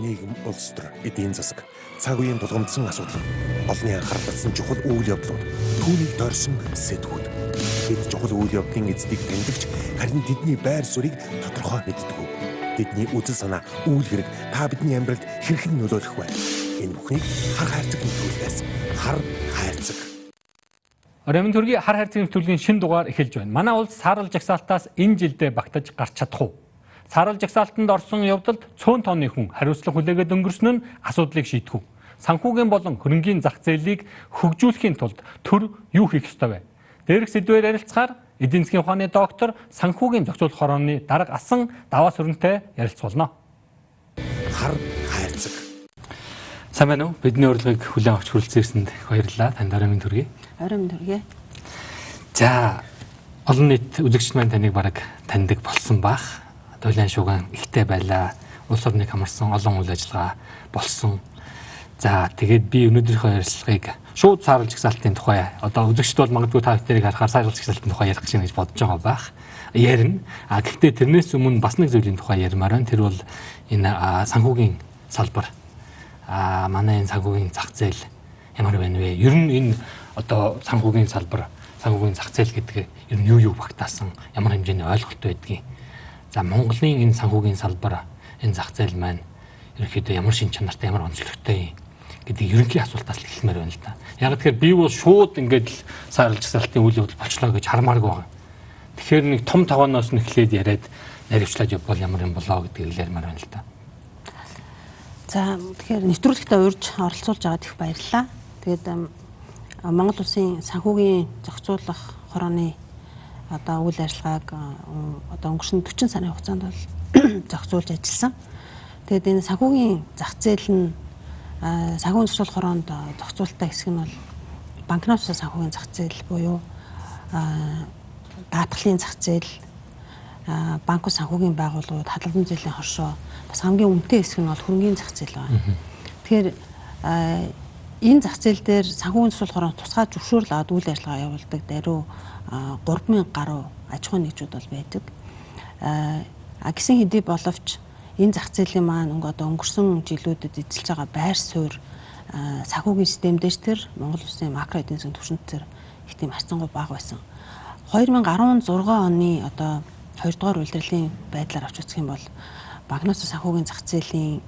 нийгэм улс төр эдийн засаг цаг үеийн тулгамдсан асуудал олонний анхаарал татсан чухал үйл явдлууд түүнийг дорсон сэдвүүд бид чухал үйл явдлын эздийг тэмдэгч харин тэдний байр суурийг тодорхой мэддэг. Тэдний үзэл санаа үйл хэрэг та бидний амьдралд хэрхэн нөлөөлөх вэ? Энэ бүхнийг хар хайрцаг нэвтрүүлгээс хар хайрцаг. Оройн төргийн хар хайрцаг нэвтрүүлгийн шинэ дугаар эхэлж байна. Манай улс Саарал жагсаалтаас энэ жилдээ багтаж гарч чадах уу? Саарал жагсаалтад орсон явдалд цөөн тооны хүн хариуцлага хүлээгээд өнгөрсөн нь асуудлыг шийдэх үү? Санхүүгийн болон хөрөнгийн зах зээлийг хөгжүүлэхийн тулд төр юу хийх ёстой вэ? Дээрх сэдвээр ярилцахаар Эдийн засгийн ухааны доктор Санхүүгийн зохицуулах хорооны дарга асан даваа сүрэнтэй ярилцуулна. Хар хайрцаг. Сайн байна уу? Бидний урилгыг хүлээн авч хүрэлцээсэнд баярлалаа. Танд оройн төргий. Оройн төргий. За, олон нийт үзэгчид маань таныг бараг таньдаг болсон бах. Дойлын шуган ихтэй байлаа. Улс орныг хамарсан олон үйл ажиллагаа болсон. За, тэгээд би өнөөдрийнхөө ярилцлагыг шууд Саарал жагсаалтын тухай одоо үзэгчд бол магадгүй та бүхнийг харахаар Саарал жагсаалтын тухай ярих гэж бодож байгаа байх. Ярина. Гэхдээ тэрнээс өмнө бас нэг зүйлийн тухай ярмаар байна. Тэр бол энэ санхүүгийн салбар. Манай энэ санхүүгийн зах зээл ямар байна вэ? Ер нь энэ одоо санхүүгийн салбар, санхүүгийн зах зээл гэдэг ер нь юу багтаасан, ямар хэмжээний ойлголт байдгийг. За, Монголын энэ санхүүгийн салбар, энэ зах зээл маань ерөнхийдөө ямар шин чанартай, ямар онцлогтой гэдэг ерөнхий асуултаас л эхэлмээр байна л да. Яг тэгэхээр би бол шууд ингээд л Саарал жагсаалтын үйл явдал болчлоо гэж хармааргүй байгаа. Тэгэхээр нэг том тавааноос нь эхлээд яриад наривчлаад явбал ямар юм болоо гэдгийг ярмаар байна л да. За, тэгэхээр нэвтрүүлэгтээ урьж оролцуулж байгаад их баярлалаа. Тэгээд Монгол улсын санхүүгийн зохицуулах хорооны одоо үйл ажиллагааг одоо өнгөрсөн 40 сарын хугацаанд бол зохицуулж ажилласан. Тэгээд энэ санхүүгийн зах зээл нь санхүүгийн зохицуулах хороонд зохицуулалттай хэсэг нь бол банкноос санхүүгийн зах зээл буюу даатгалын зах зээл, банкуд санхүүгийн байгууллагууд, хадгалан зээлийн хоршоо, бас хамгийн үнэтэй хэсэг нь бол хөрөнгийн зах зээл байна. Тэгэхээр энэ зах зээл дээр санхүүгийн зохицуулах хороонд тусгай зөвшөөрөл аваад үйл ажиллагаа явуулдаг даруй 3000 гаруй аж ахуйн нэгжүүд бол байдаг. Гэсэн хэдий боловч энэ зах зээлийн маань одоо өнгөрсөн жилүүдэд эзэлж байгаа байр суурь санхүүгийн систем дээр тэр Монгол улсын макро эдийн засгийн түвшинд тэр их тийм харьцангуй бага байсан. 2016 оны одоо 2 дугаар улирлын байдлаар авч үзэх юм бол банкноос санхүүгийн зах зээлийн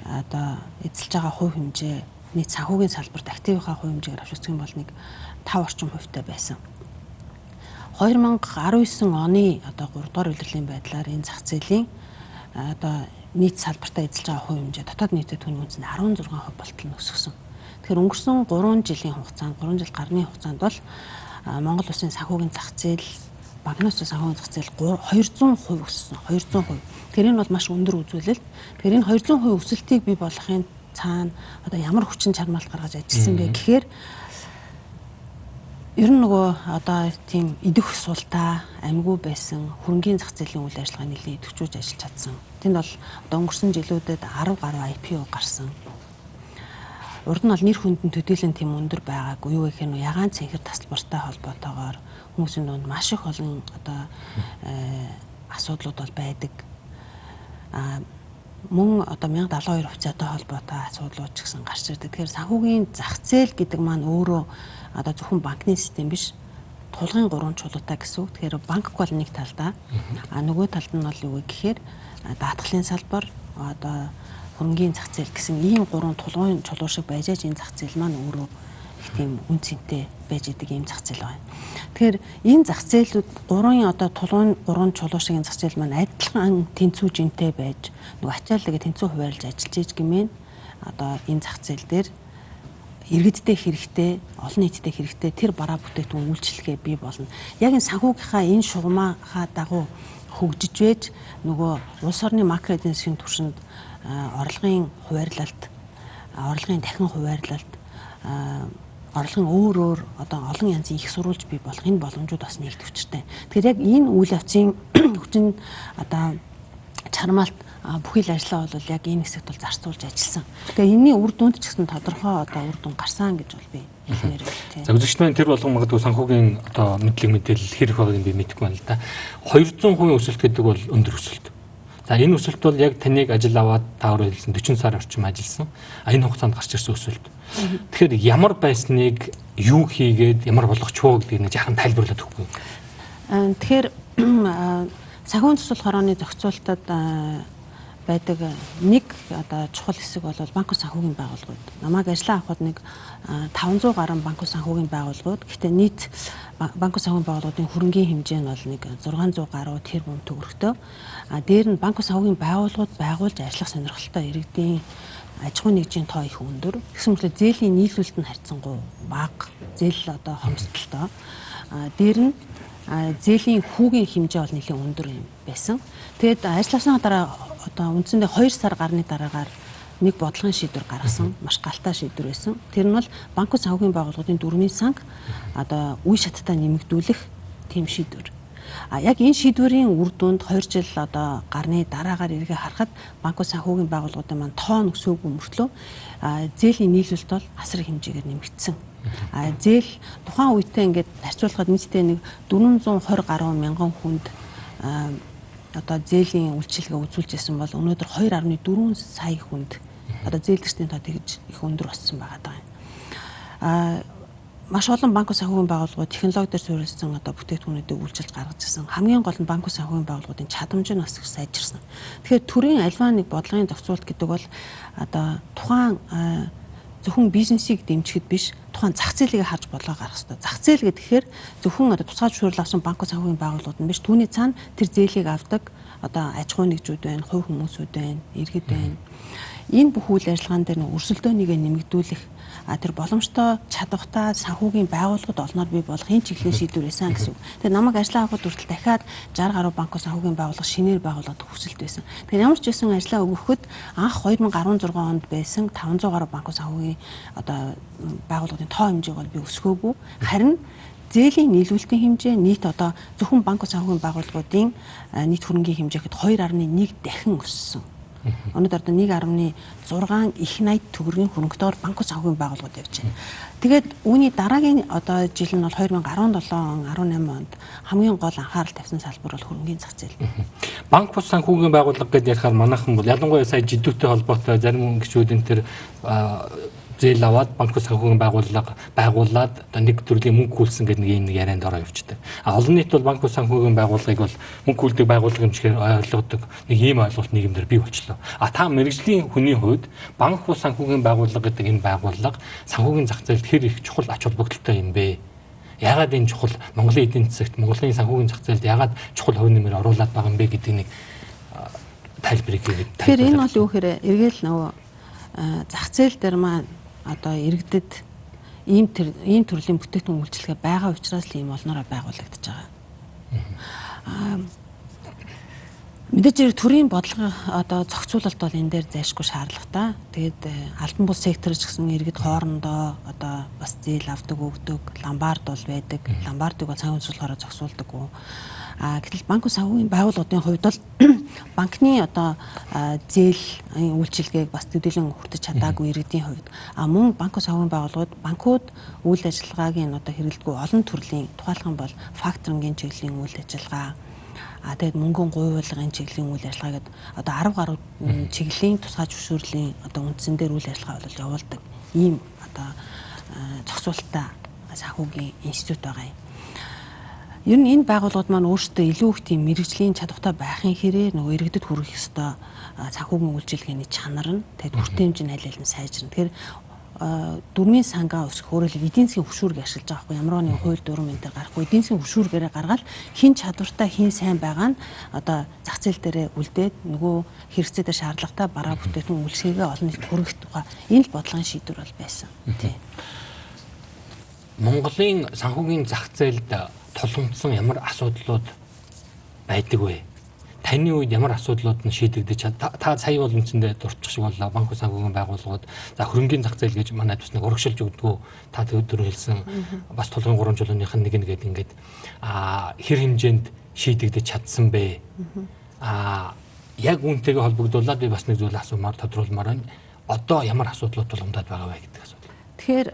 одоо эзэлж байгаа хувь хэмжээ нийт санхүүгийн салбарт активынхаа хувь хэмжээгээр авч үзэх юм бол нэг 5 орчим хувьтай байсан. 2019 оны одоо 3 дугаар улирлын байдлаар энэ зах зээлийн одоо нийт салбартаа эзэлж байгаа хувь хэмжээ дотоод нийтэд түүний үндэсний 16% болтол өссөн. Тэгэхээр өнгөрсөн 3 жилийн хугацаанд 3 жил гарны хугацаанд бол Монгол улсын санхүүгийн зах зээл, банкноос санхүүгийн зах зээл 200% өссөн. 200%. Тэгэхээр энэ бол маш өндөр үзүүлэлт. Тэгэхээр энэ 200% өсөлтийг бий болгохын цаана одоо ямар хүчин чармаалт гаргаж ажилласан бэ гэхээр ер нь нөгөө одоо тийм идэх султаа амьгүй байсан хөрөнгийн зах зээлийн үйл ажиллагаа нэлээд идэвхжүүлж ажиллаж чадсан. Тэнд бол одоо өнгөрсөн жилүүдэд 10 гаруй IPO гарсан. Урд нь бол нэр хүндэн төдийлөн тийм өндөр байгаагүй. Юу гэх юм ягаан цэнхэр тасалбартай холбоотойгоор хүмүүсийн дунд маш их олон одоо асуудлууд бол байдаг. Мөн одоо 1072 хувьцаатай холбоотой асуудлууд ч гэсэн гарч ирдэг. Тэгэхээр санхүүгийн зах зээл гэдэг маань өөрөө одоо зөвхөн банкны систем биш, тулгын 3 чулуутай гэсэн үг. Тэгэхээр банк бол нэг талдаа, нөгөө талд нь бол юу гэхээр даатгалын салбар, одоо хөрөнгийн зах зээл гэсэн ийм 3 тулгын чулуу шиг байж энэ зах зээл маань өөрөө их тийм үн цэнтэй байж идэг ийм зах зээл байна. Тэгэхээр энэ зах зээлүүд 3 одоо тулгын 3 чулуу шиг энэ зах зээл маань адилхан тэнцүү жинтэй байж нөгөө ачааллыг тэнцүү хуваарлж ажиллаж ийж гэмээр одоо энэ зах зээл дээр иргэдтэй хэрэгтэй, олон нийтэд хэрэгтэй тэр бараа бүтээгдэхүүн үйлчлэгээ бий болно. Яг энэ санхүүгийнхаа энэ шугамынхаа дагуу хөгжиж байж нөгөө улс орны макро эдийн засгийн түвшинд орлогын хуваарлалт, орлогын дахин хуваарлалт, орлогын өөр одоо олон янзын их сурвалж бий болох энэ боломжууд бас нэгт хүчтэй. Тэгэхээр яг энэ үйл явцын хүчин одоо чармаалт бүхий л ажиллаа бол яг энэ хэсэгт бол зарцуулж ажилласан. Тэгэхээр энэний үр дүнд ч гэсэн тодорхой одоо үр дүн гарсан гэж бол би хэлмээр байна. За, үзэгчд маань тэр болгон магадгүй санхүүгийн одоо мэдлэг мэдээлэл хэрэг байгааг би мэдэхгүй байна л да. 200% өсөлт гэдэг бол өндөр өсөлт. За энэ өсөлт бол яг таныг ажил аваад та өөрөө хэлсэн 40 сар орчим ажилласан. Энэ хугацаанд гарч ирсэн өсөлт. Тэгэхээр ямар байсныг юу хийгээд ямар болгоч вэ гэдгийг нэг жаахан тайлбарлаад өгөхгүй. Тэгэхээр санхүүгийн төсөл хорооны зохицуулалтад байдаг нэг одоо чухал хэсэг бол банк санхүүгийн байгууллагууд. Намайг ажиллаа авахд нэг 500 гаруй банк санхүүгийн байгууллагууд. Гэхдээ нийт банк санхүүгийн байгууллагуудын хөрөнгийн хэмжээ нь бол нэг 600 гаруй тэрбум төгрөгтэй. Дээр нь банк санхүүгийн байгууллагууд байгуулж ажиллах сонирхолтой иргэдийн аж ахуйн нэгжийн тоо их өндөр. Гэсэн мэт зээлийн нийлүүлэлт нь харьцангуй бага. Зээл одоо хомсдолтой. Дээр нь зээлийн хүүгийн хэмжээ бол нэлээд өндөр юм байсан. Тэгээд ажилласны дараа одоо үндсэндээ 2 сар гарны дараагаар нэг бодлогын шийдвэр гаргасан, маш галтай шийдвэр байсан. Тэр нь бол банк санхүүгийн байгууллагуудын дөрмийн санг одоо үе шаттай нэмэгдүүлэх тийм шийдвэр. Яг энэ шийдвэрийн үр дүнд 2 жил одоо гарны дараагаар эргээ харахад банк санхүүгийн байгууллагуудын маань тоон өсөөгүй мөртлөө зээлийн нийлүүлэлт бол асар их хэмжээгээр нэмэгдсэн. Зээл тухайн үедээ ингээд харьцуулахад нийтдээ нэг 420 гаруй мянган хүнд одоо зээлийн үйлчилгээ үзүүлж байсан бол өнөөдөр 2.4 сая хүнд одоо зээлдэгчдийн тоо тэгж их өндөр болсон байгаа даа. Маш олон банк санхүүгийн байгууллагууд технологи дээр суурилсан одоо бүтээгдэхүүнүүдийг үйлчилж гаргаж ирсэн. Хамгийн гол нь банк санхүүгийн байгууллагуудын чадамж нь бас их сайжирсан. Тэгэхээр төрийн альва нэг бодлогын зохицуулалт гэдэг бол одоо тухайн зөвхөн бизнесийг дэмжихэд биш тухайн зах зээлийг харж бодлого гаргах хэрэгтэй. Зах зээл гэхээр зөвхөн одоо тусгай зөвшөөрөл авсан банк санхүүгийн байгууллагууд нь биш түүний цаана тэр зээлийг авдаг одоо аж ахуйн нэгжүүд байна, хувь хүмүүсүүд байна, иргэд байна. Энэ бүх үйл ажиллагаан дээр нэг өрсөлдөөнийг нэмэгдүүлэх тэр боломжтой чадахтай санхүүгийн байгууллагууд олноор бий болох энэ чиглэлийн шийдвэр байсан гэсэн үг. Тэгээ намайг ажиллаа авахд хүртэл дахиад 60 гаруй банк санхүүгийн байгууллага шинээр байгууллагад хүсэлт байсан. Тэгэхээр ямар ч байсан ажиллаа өгөхөд анх 2016 онд байсан 500 гаруй банк санхүүгийн одоо байгууллагын тоо хэмжээг бол би өсгөөгүй. Харин зээлийн нийлүүлэлтийн хэмжээ нийт одоо зөвхөн банк санхүүгийн байгууллагуудын нийт хөрөнгийн хэмжээхэд 2.1 дахин өссөн. Өнөөдөр одоо 1.6 их 80 төгрөгийн хөрөнгөөр банк санхүүгийн байгууллагууд явж байна. Тэгээд үүний дараагийн одоо жил нь бол 2017 18 онд хамгийн гол анхаарал тавьсан салбар бол хөрөнгийн зах зээл. Банк санхүүгийн байгууллага гэдээ ярихаар манайхан бол ялангуяа сая жидүүтэй холбоотой зарим гишүүдэн тэр зээл аваад банк санхүүгийн байгууллага байгуулад одоо нэг төрлийн мөнгө хүлсэн гэдэг нэг ярианд ороо явждаг. Олон нийт бол банк санхүүгийн байгууллагыг бол мөнгө хүлдэг байгууллага юм шиг ойлгодог нэг ийм ойлголт нийгэмдэр бий болчлоо. Та мэрэгжлийн хүний хувьд банк санхүүгийн байгууллага гэдэг энэ байгууллага санхүүгийн зах зээлд хэр их чухал ач холбогдолтой юм бэ? Яагаад энэ чухал Монголын эдийн засагт Монголын санхүүгийн зах зээлд яагаад чухал хувь нэмэр оруулаад байгаа юм бэ гэдэг нэг тайлбарыг хийгээд. Тэгэхээр энэ бол юу гэхээр эргээл нөгөө зах зээл дээр маань одоо иргэдэд ийм төрлийн бүтээгдэхүүн үйлчилгээ байгаа учраас л ийм олноороо байгуулагдаж байгаа. Мэдээж төрийн бодлого одоо зохицуулалт бол энэ дээр зайлшгүй шаардлагатай. Тэгээд албан бус сектор ч гэсэн иргэд хоорондоо одоо бас зээл авдаг өгдөг, ломбард бол байдаг. Ломбардыг бол санхүүгийн төслөөрөө зохицуулдаг. Гэтэл банк санхүүгийн байгууллагуудын хувьд бол банкны одоо зээл үйлчилгээг бас төдийлөн хүртэж чадаагүй иргэдийн хувьд мөн банк санхүүгийн байгууллагууд банкуд үйл ажиллагаагийн одоо хэрэглэдэггүй олон төрлийн тухайлхан бол факторингийн чиглэлийн үйл ажиллагаа тэгээд мөнгөн гуйвуулгын чиглэлийн үйл ажиллагаа гэдэг одоо 10 гаруй чиглэлийн тусгай зөвшөөрлийн одоо үндсэн дээр үйл ажиллагаа бол явуулдаг ийм одоо зохицуулалттай санхүүгийн институт байгаа юм. Ер нь энэ байгууллагууд маань өөрсдөө илүү их тийм мэрэгжлийн чадвартай байхын хэрээр нөгөө иргэдэд хүргэх ёстой санхүүгийн үйлчилгээний чанар нь тэгээд хүртээмж нь аль аль нь сайжирна. Тэгэхээр дөрмийн сангаа өсгөх өөрөөр эдийн засгийн хөшүүрийг ашиглаж байгаа хгүй ямар нэгэн хууль дүрм энэ төр гарахгүй эдийн засгийн хөшүүргээрээ гаргаад хин чадвартай хин сайн байгаа нь одоо зах зээл дээрээ үлдээд нөгөө хэрэгцээтэй шаардлагатай бараа бүтээгдэхүүн үйлчилгээгээ олон нийтэд хүргэх тухай энэ л бодлогын шийдвэр бол байсан. Тийм. Монголын санхүүгийн зах зээлд тулгымдсан ямар асуудлууд байдаг вэ? Таны үед ямар асуудлууд нь шийдэгдэж та сая бол үндсэндээ дурчих шиг боллоо банк санхүүгийн байгууллагууд за хөрөнгийн зах зээл гэж манайд бас нэг урагшилж өгдгөө та өдөр хэлсэн бас тулгын 3 жолооных нь нэг нэгээд ингээд хэр хэмжээнд шийдэгдэж чадсан бэ? Яг үүнтэйгээ холбогдуулаад би бас нэг зүйл асуумаар тодруулмаар байна. Одоо ямар асуудлууд тулгамдаад байгаа вэ гэдэг асуудал. Тэгэхээр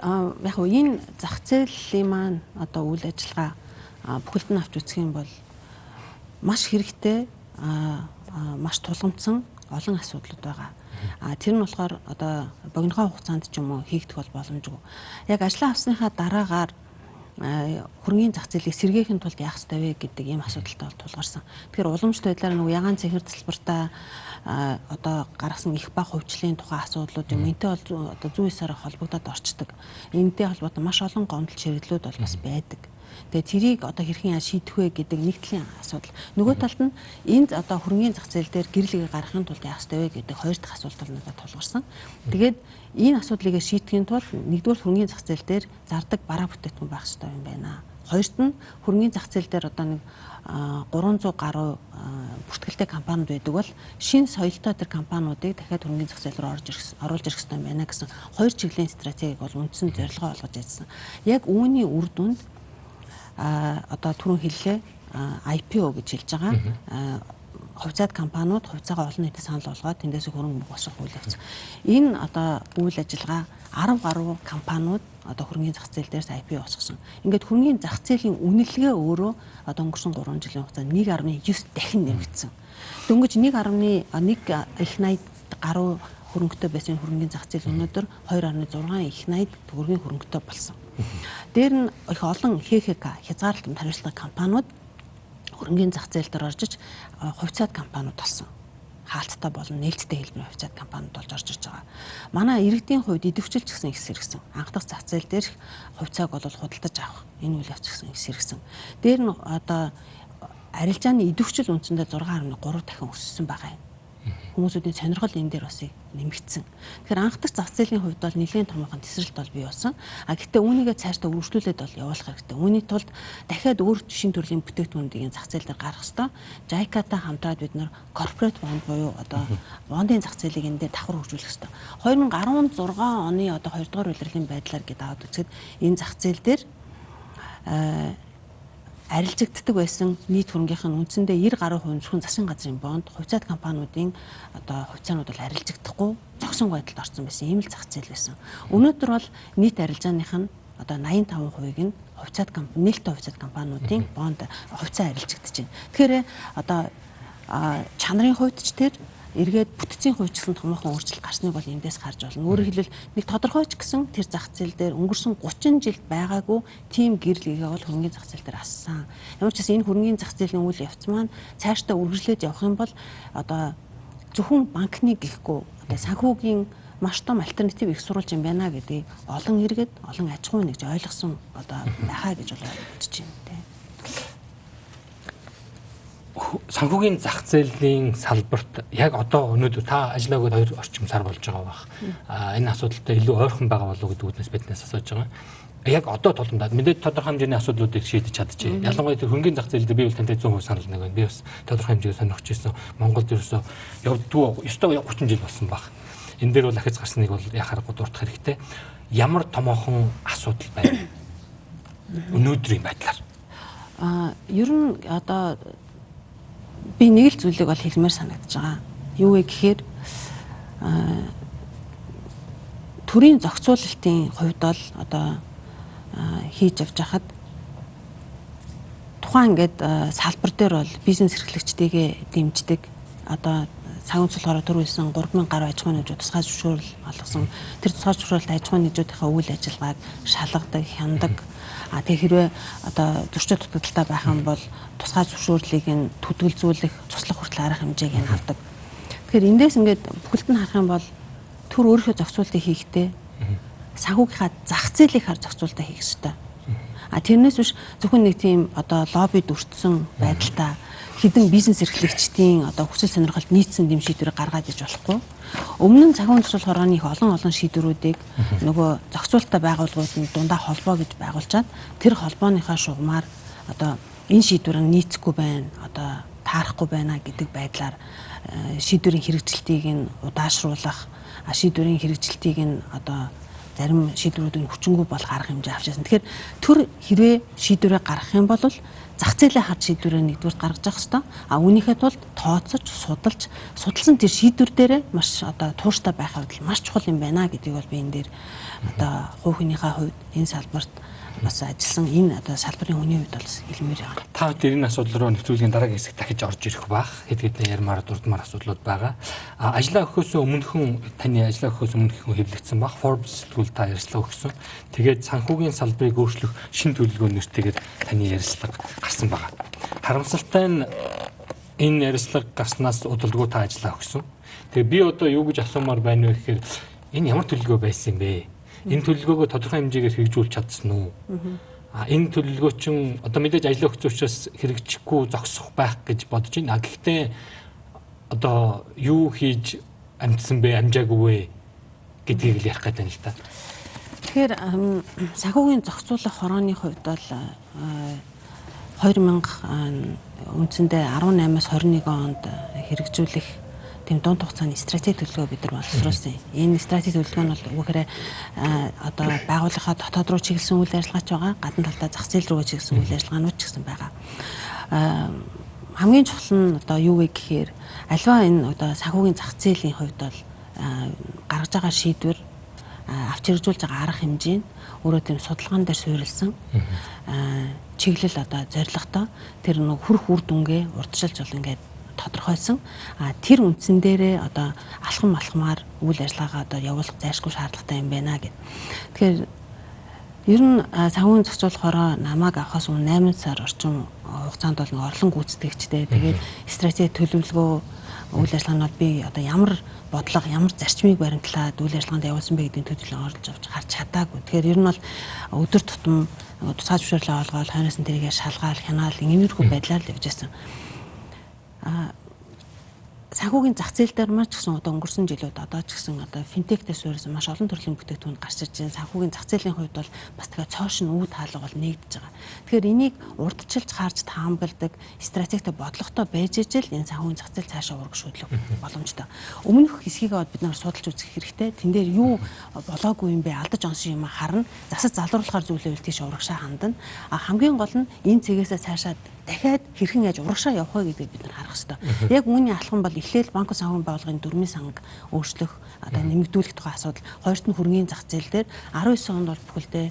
яг нь энэ зах зээлийн маань одоо үйл ажиллагаа бүхэлд нь авч үзэх юм бол маш хэрэгтэй маш тулгамдсан олон асуудлууд байгаа. Тэр нь болохоор одоо богинохоо хугацаанд ч юм уу хийгдэх бол боломжгүй. Яг ажлаа авсныхаа дараагаар хөрөнгийн зах зээлийг сэргээхийн тулд яах ёстой вэ гэдэг ийм асуудалтай бол тулгарсан. Тэгэхээр уламжлалт байдлаар нөгөө ягаан цэхэр тасалбартаа одоо гаргасан их баг хувьчлалын тухай асуудлууд юм. Энтэй бол одоо зүй ёсоор холбогдоод орчдөг. Энтэй холбоотой маш олон гомдол ширэглүүд бол бас байдаг. Тэгээ тэрийг одоо хэрхэн шийдэх вэ гэдэг нэг талын асуудал. Нөгөө талд нь энд одоо хөрөнгийн зах зээл дээр гэрлэгээ гаргахын тулд яах ёстой вэ гэдэг хоёр дахь асуулт бол надад тулгарсан. Тэгээд энэ асуудлыг шийдэхийн тулд нэгдүгээр хөрөнгийн зах зээл дээр зардаг бараа бүтээгдэхүүн байх ёстой юм байна. Хоёрт нь хөрөнгийн зах зээл дээр одоо нэг 300 гаруй бүртгэлтэй компаниуд байдаг бол шинэ соёлтой тэр компаниудыг дахиад хөрөнгийн зах зээл рүү оруулж ирэх ёстой байна гэсэн хоёр чиглэлийн стратегийг бол үндсэн зорилгоо олгож ирсэн. Яг үүний үр дүнд одоо түрүүн хэллээ IPO гэж хэлж байгаа. Хувьцаат компаниуд хувьцаагаа олон нийтэд санал болгоод тэндээс хөрөнгө босгох үйл явц. Энэ одоо үйл ажиллагаа 10 гаруй компаниуд одоо хөрөнгийн зах зээл дээрс IPO босгосон. Ингээд хөрөнгийн зах зээлийн үнэлгээ өөрөө одоо өнгөрсөн 3 жилийн хугацаанд 1.9 дахин нэмэгдсэн. Дөнгөж 1.1 их 80 гаруй хөрөнгөтэй байсан хөрөнгийн зах зээл өнөөдөр 2.6 их 80 төгрөгийн хөрөнгөтэй болсон. Дээр нь их олон хязгаарлалтанд хариуцлага компаниуд хөрөнгийн зах зээл дээр орж хувьцаат компаниуд болсон. Хаалттай болон нээлттэй хэлбэрийн хувьцаат компаниуд болж орж ирж байгаа. Манай иргэдийн хувьд идэвхжил ч гэсэн их сэргсэн. Анх дахь зах зээл дээр хувьцааг бол худалдаж авах энэ үйл явц гэсэн их сэргсэн. Дээр нь одоо арилжааны идэвхжил үндсэндээ 6.3 дахин өссөн байгаа юм. Хүмүүсүүдийн сонирхол энэ дээр бас нэмэгдсэн. Тэгэхээр анх дахь зах зээлийн хувьд бол нэлээд томоохон тесрэлт бол бий болсон. Гэхдээ үүнийгээ цаашдаа үргэлжлүүлээд бол явуулах хэрэгтэй. Үүний тулд дахиад өөр шинэ төрлийн бүтээгдэхүүнүүдийн зах зээл дээр гаргах ёстой. JICA-тай хамтраад бид нэр corporate bond буюу одоо бондын зах зээлийг энэ дээр давхар хөгжүүлэх ёстой. 2016 оны одоо 2 дугаар улирлын байдлаар гээд аваад үзэхэд энэ зах зээл дээр арилжигддаг байсан нийт хөрөнгийнх нь үндсэндээ 90 гаруй хувь зөвхөн засгийн газрын бонд хувьцаат компаниудын одоо хувьцаанууд бол арилжигдахгүй зогсон байдалд орсон байсан ийм л зах зээл байсан. Өнөөдөр бол нийт арилжааных нь одоо 85%-ийг нь хувьцаат нээлттэй хувьцаат компаниудын бонд хувьцаа арилжигдэж байна. Тэгэхээр одоо чанарын хувьд ч тэр эргээд бүтцийн хувьд ч гэсэн томоохон өөрчлөлт гарсныг бол эндээс харж байна. Өөрөөр хэлбэл нэг тодорхой ч гэсэн тэр зах зээл дээр өнгөрсөн 30 жилд байгаагүй тийм гэрлэгээ бол хөрөнгийн зах зээл дээр ассан. Ямар ч гэсэн энэ хөрөнгийн зах зээлийн үйл явц маань цаашдаа үргэлжлээд явах юм бол одоо зөвхөн банкны гэхгүй одоо санхүүгийн маш том альтернатив их сурулж юм байна гэдгийг олон иргэд олон аж ахуйн нэгж ойлгосон одоо байхаа гэж бол бодож байна те. Санхүүгийн зах зээлийн салбарт яг одоо өнөөдөр та ажиллаагаад 2 орчим сар болж байгаа бах. Энэ асуудалтай илүү ойрхон байгаа болов уу гэдэг үднэс биднээс асууж байгаа. Яг одоо тулгамдаад мэдээд тодорхой хэмжээний асуудлуудыг шийдэж чадчихъя. Ялангуяа тэр хөрөнгийн зах зээл дээр би бол тантай 100% санал нэг байна. Би бас тодорхой хэмжээгээр сонирхож ирсэн. Монголд ерөөсөө явдалд ёстой 30 жил болсон баг. Энэ дээр бол ахиц гарсныг бол яхаарахгүй дуртах хэрэгтэй. Ямар томоохон асуудал байна? Өнөөдрийн байдлаар. Ер нь одоо би нэг л зүйлийг бол хэлмээр санагдаж байгаа. Юу вэ гэхээр төрийн зохицуулалтын хувьд бол одоо хийж явж хахад тухайн ингээд салбар дээр бол бизнес эрхлэгчдийгээ дэмждэг одоо цагаан цолгороо төрүүлсэн 3000 гаруй аж ахуйн нэгжүүд тусгай зөвшөөрөл олгосон. Тэр тусгай зөвшөөрөлт аж ахуйн нэгжүүдийнхээ үйл ажиллагааг шалгадаг, хяндаг. Тэг хэрвээ одоо зөрчил дутагдaltaй байх юм бол тусгай зөвшөөрлийг нь төдөлзүүлэх, туслах хүртэл арга хэмжээг нь авдаг. Тэгэхээр эндээс ингээд бүхэлд нь харах юм бол төр өөрийнхөө зохицуултыг хийхдээ санхүүгийнхаа зах зээлийг хар зохицуултаа хийх ёстой. Тэрнээс биш зөвхөн нэг тийм одоо лоббид өртсөн байдалтай хэдэн бизнес эрхлэгчдийн одоо хүсэл сонирхолд нийцсэн дэм шийдвэрийг гаргаад иж болохгүй. Өмнө нь цагаан үндэслэл хорооны их олон шийдвэрүүдийг нөгөө зохицуулалттай байгууллагууд нь дундаа холбоо гэж байгуулчаад тэр холбооныхаа шугамар одоо энэ шийдвэр нь нийцэхгүй байна, одоо таарахгүй байна гэдэг байдлаар шийдвэрийн хэрэгжилтийг нь удаашруулах, шийдвэрийн хэрэгжилтийг нь одоо зарим шийдвэрүүдийн хүчингү болох арга хэмжээ авчаасан. Тэгэхээр төр хэрвээ шийдвэрээ гаргах юм бол зах зээлээ харж шийдвэрээ нэгдүгээр гаргаж явах хэрэгтэй. А үүнийхээ тулд тооцож, судалсан тэр шийдвэр дээрээ маш одоо тууштай байх хувьд маш чухал юм байна гэдгийг бол би энэ дээр одоо хувь хүнийхээ хувьд энэ салбарт бас ажилласан энэ одоо салбарын хүний хувьд бол хэлмээр байгаа. Та хэд энэ асуудал руу нэвтрүүлгийн дараагийн хэсэг дахиж орж ирэх бах. Хэд хэдэн ярмаар дурдмаар асуудлууд байгаа. Ажлаа өгөхөөс өмнөхөн таны ажлаа өгөхөөс өмнөхөн хэвлэгдсэн бах. Forbes сэтгүүл та ярилцлага өгсөн. Тэгээд санхүүгийн салбарыг өөрчлөх шин төлөвлөгөө нэртэйгээр таны ярилцлага гарсан байгаа. Харамсалтай нь энэ ярилцлага гарснаас удалгүй та ажлаа өгсөн. Тэгээд би одоо юу гэж асуумаар байна вэ гэхээр энэ ямар төлөвлөгөө байсан юм бэ? Энэ төлөвлөгөөгөө тодорхой хэмжээгээр хэрэгжүүлж чадсан уу? Энэ төлөвлөгөө чинь одоо мэдээж ажил өгсөн учраас хэрэгжихгүй зогсох байх гэж бодож байна. Гэхдээ одоо юу хийж амжсан бэ, амжаагүй вэ гэдгийг л ярих гэдэг юм л та. Тэгэхээр санхүүгийн зохицуулах хорооны хувьд бол 2000 үндсэндээ 18-аас 21 онд хэрэгжүүлэх тийм дунд хугацааны стратеги төлөвлөгөө бид нар боловсруулсан. Энэ стратеги төлөвлөгөө нь бол үгээр одоо байгууллагаа дотоод руу чиглэсэн үйл ажиллагаач байгаа, гадна талдаа зах зээл рүү чиглэсэн үйл ажиллагаанууд ч гэсэн байгаа. Хамгийн чухал нь одоо юу вэ гэхээр альва энэ одоо санхүүгийн зах зээлийн хувьд бол гаргаж байгаа шийдвэр авч хэрэгжүүлж байгаа арга хэмжээ нь өөрөө тийм судалгаан дээр суурилсан чиглэл одоо зорилготой тэр нэг хүрх үр дүнгээ урдчилж бол ингээд тодорхойлсон. Тэр үндсэн дээрээ одоо алхам алхмаар үйл ажиллагаагаа одоо явуулах зайлшгүй шаардлагатай юм байна гэд. Тэгэхээр ер нь санхүүгийн зохицуулахаараа намайг авахаас өмнө 8 сар орчим хугацаанд бол нэг орлон гүйцэтгэгчтэй. Тэгээд стратеги төлөвлөгөө үйл ажиллагаанд бол би одоо ямар бодлого, ямар зарчмыг баримтлаад үйл ажиллагаанд явуулсан бэ гэдгийг төдийлөн орж авч харж чадаагүй. Тэгэхээр ер нь бол өдөр тутам тусгай зөвшөөрлөө олгоод хойноос нь тэрийгэ шалгаал, хянаал ингээмэрхүү байдлаар л явж байсан. Санхүүгийн зах зээл дээр маш ч гэсэн одоо өнгөрсөн жилүүд одоо ч гэсэн одоо финтектэй суурьсан маш олон төрлийн бүтээгдэхүүн гарч ирж байна. Санхүүгийн зах зээлийн хувьд бол бас тэгээ цоошин үүд хаалга бол нэгдэж байгаа. Тэгэхээр энийг урдчилж харж таамагладаг стратегтэй бодлоготой байж ижил энэ санхүүгийн зах зээл цаашаа урагшуулах боломжтой. Өмнөх хэсгийгээ бид нар судалж үзэх хэрэгтэй. Тэн дээр юу болоогүй юм бэ? Алдаж онсон юм харна. Засаж залруулахаар зүйлэвэл тийш урагшаа хандна. Хамгийн гол нь энэ цэгээсээ цаашаа дахиад хэрхэн яаж урагшаа явах вэ гэдгийг бид нар харах хэрэгтэй. Яг үүний алхам бол эхлээл банк санхүүгийн байгууллагын дөрмийн санг өөрчлөх одоо нэмэгдүүлэх тухай асуудал. Хоёрт нь хөрөнгийн зах зээл дээр 19 онд бол бүхэлдээ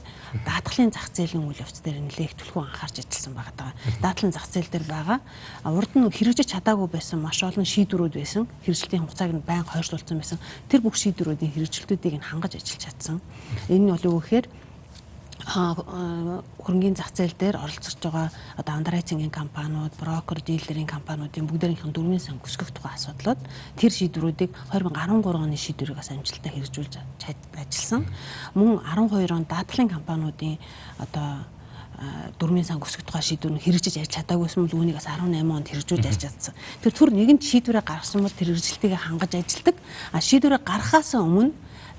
даатгалын зах зээлийн үйл явц дээр нэлээд их түлхүү анхаарч ажилласан байгаа. Даатгалын зах зээл дээр байгаа. Урд нь хэрэгжиж чадаагүй байсан маш олон шийдвэрүүд байсан. Хэрэгжилтийн хугацааг нь байнга хойшлуулсан байсан. Тэр бүх шийдвэрүүдийн хэрэгжилтүүдийг нь хангаж ажиллаж чадсан. Энэ нь бол юу гэхээр хөрөнгийн зах зээл дээр оролцож байгаа одоо андеррайтингийн компаниуд, брокер, дилерийн компаниудын бүгдээрийнх нь дөрмийн сан өсгөх тухай асуудлууд тэр шийдвэрүүдийг 2013 оны шийдвэрийг бас амжилттай хэрэгжүүлж ажилласан. Мөн 12 онд даатгалын компаниудын одоо дөрмийн сан өсгөх тухай шийдвэр нь хэрэгжиж ярьж чадаагүйсэн бол үүнийг бас 18 онд хэрэгжүүлж ярьж чадсан. Тэр түр нэгэн шийдвэрээ гаргасан бол тэр хэрэгжилтийг хангаж ажилладаг. Шийдвэрээ гаргахаас өмнө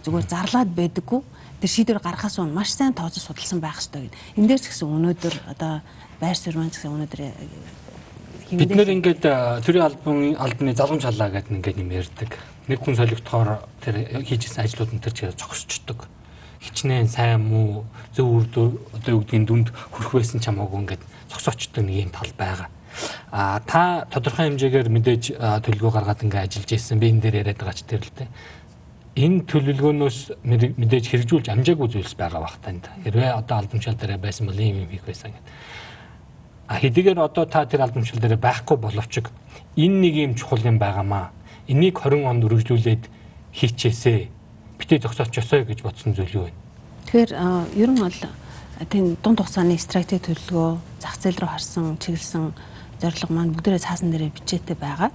зүгээр зарлаад байдаггүй. Тэр шийдвэр гаргахаас өмнө маш сайн тооцож судалсан байх хэрэгтэй гэдэг. Энэ дээр ч гэсэн өнөөдөр одоо байр суурь маань гэсэн өнөөдөр бид нэр ингээд төрийн албаны залгамж халаа гэдэг ингээд юм ярьдаг. Нэг хүн солигдохоор тэр хийжсэн ажлууд нь тэр чигээр зогсчдөг. Хичнээн сайн муу зөв үр одоо юу гэдгийг дүнд хүрэх байсан ч хамаагүй ингээд зогсоочдөг нэг юм тал байгаа. Та тодорхой хэмжээгээр мэдээж төлөвлөгөө гаргаад ингээд ажиллаж ирсэн. Би энэ дээр яриад байгаа ч тэр л дээ. Энэ төлөвлөгөөнөөс мэдээж хэрэгжүүлж амжаагүй зүйлс байгаа бах танд. Хэрвээ одоо албамшаал дээр байсан бол ийм юм хийх байсан гэдэг. Хэдийгээр одоо та тэр албамшаал дээр байхгүй боловч энэ нэг юм чухал юм байгаамаа. Энийг 20 онд үргэлжлүүлээд хийчихээсэ. Битээ зогсоочосоо гэж бодсон зүйл юу вэ? Тэгэхээр ер нь бол тийм дунд хугацааны стратеги төлөвлөгөө зах зээл рүү харсан, чиглэсэн зорилго маань бүгдээрээ цаасан дээрээ бичээтэй байгаа.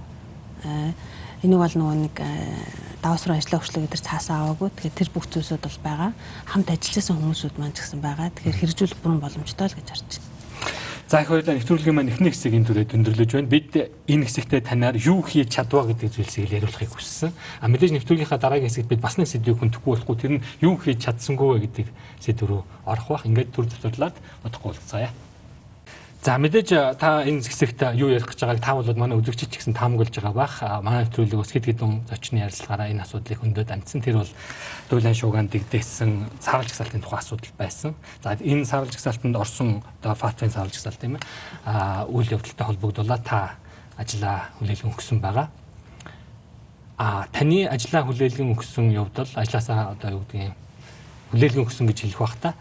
Энийг бол нөгөө нэг даваас руу ажиллаа хөшлөө гэдэг цаасаа аваагүй. Тэгэхээр тэр бүх зүйлсүүд бол байгаа. Хамт ажиллажсэн хүмүүсүүд маань ч гэсэн байгаа. Тэгэхээр хэрэгжүүлэх бүрэн боломжтой л гэж харж байна. За их баярлалаа. Нэвтрүүлгийн маань эхний хэсгийг энэ түрээ өндөрлөж байна. Бид энэ хэсэгтээ танаар юу хийж чадваа гэдэг зүйлсийг яриулахыг хүссэн. Мэдээж нэвтрүүлгийнхаа дараагийн хэсэгт бид бас нэг сэдвийг хөндөхгүй болохгүй. Тэр нь юу хийж чадсангүй вэ гэдэг сэдв рүү орох бах. Ингээд төр зөвлөдлаад бодохгүй уулзцаая. За мэдээж та энэ хэсэгт юу ярих гэж байгааг та бол манай үзэгчид ч гэсэн таамаглаж байгаа бах. Манай нэвтрүүлэг бас хэд хэдэн зочны ярилцлагаараа энэ асуудлыг хөндөд амжсан. Тэр бол дуйлан шуугаан дэгдээсэн саарал жагсаалтын тухай асуудал байсан. За энэ саарал жагсаалтанд орсон одоо фатвын саарал жагсаалт тийм ээ. Үйл явдалтай холбогдуулаад та ажлаа хүлээлгэн өгсөн байгаа. Таны ажлаа хүлээлгэн өгсөн явдал ажлаасаа одоо юу гэдгийг хүлээлгэн өгсөн гэж хэлэх бах та.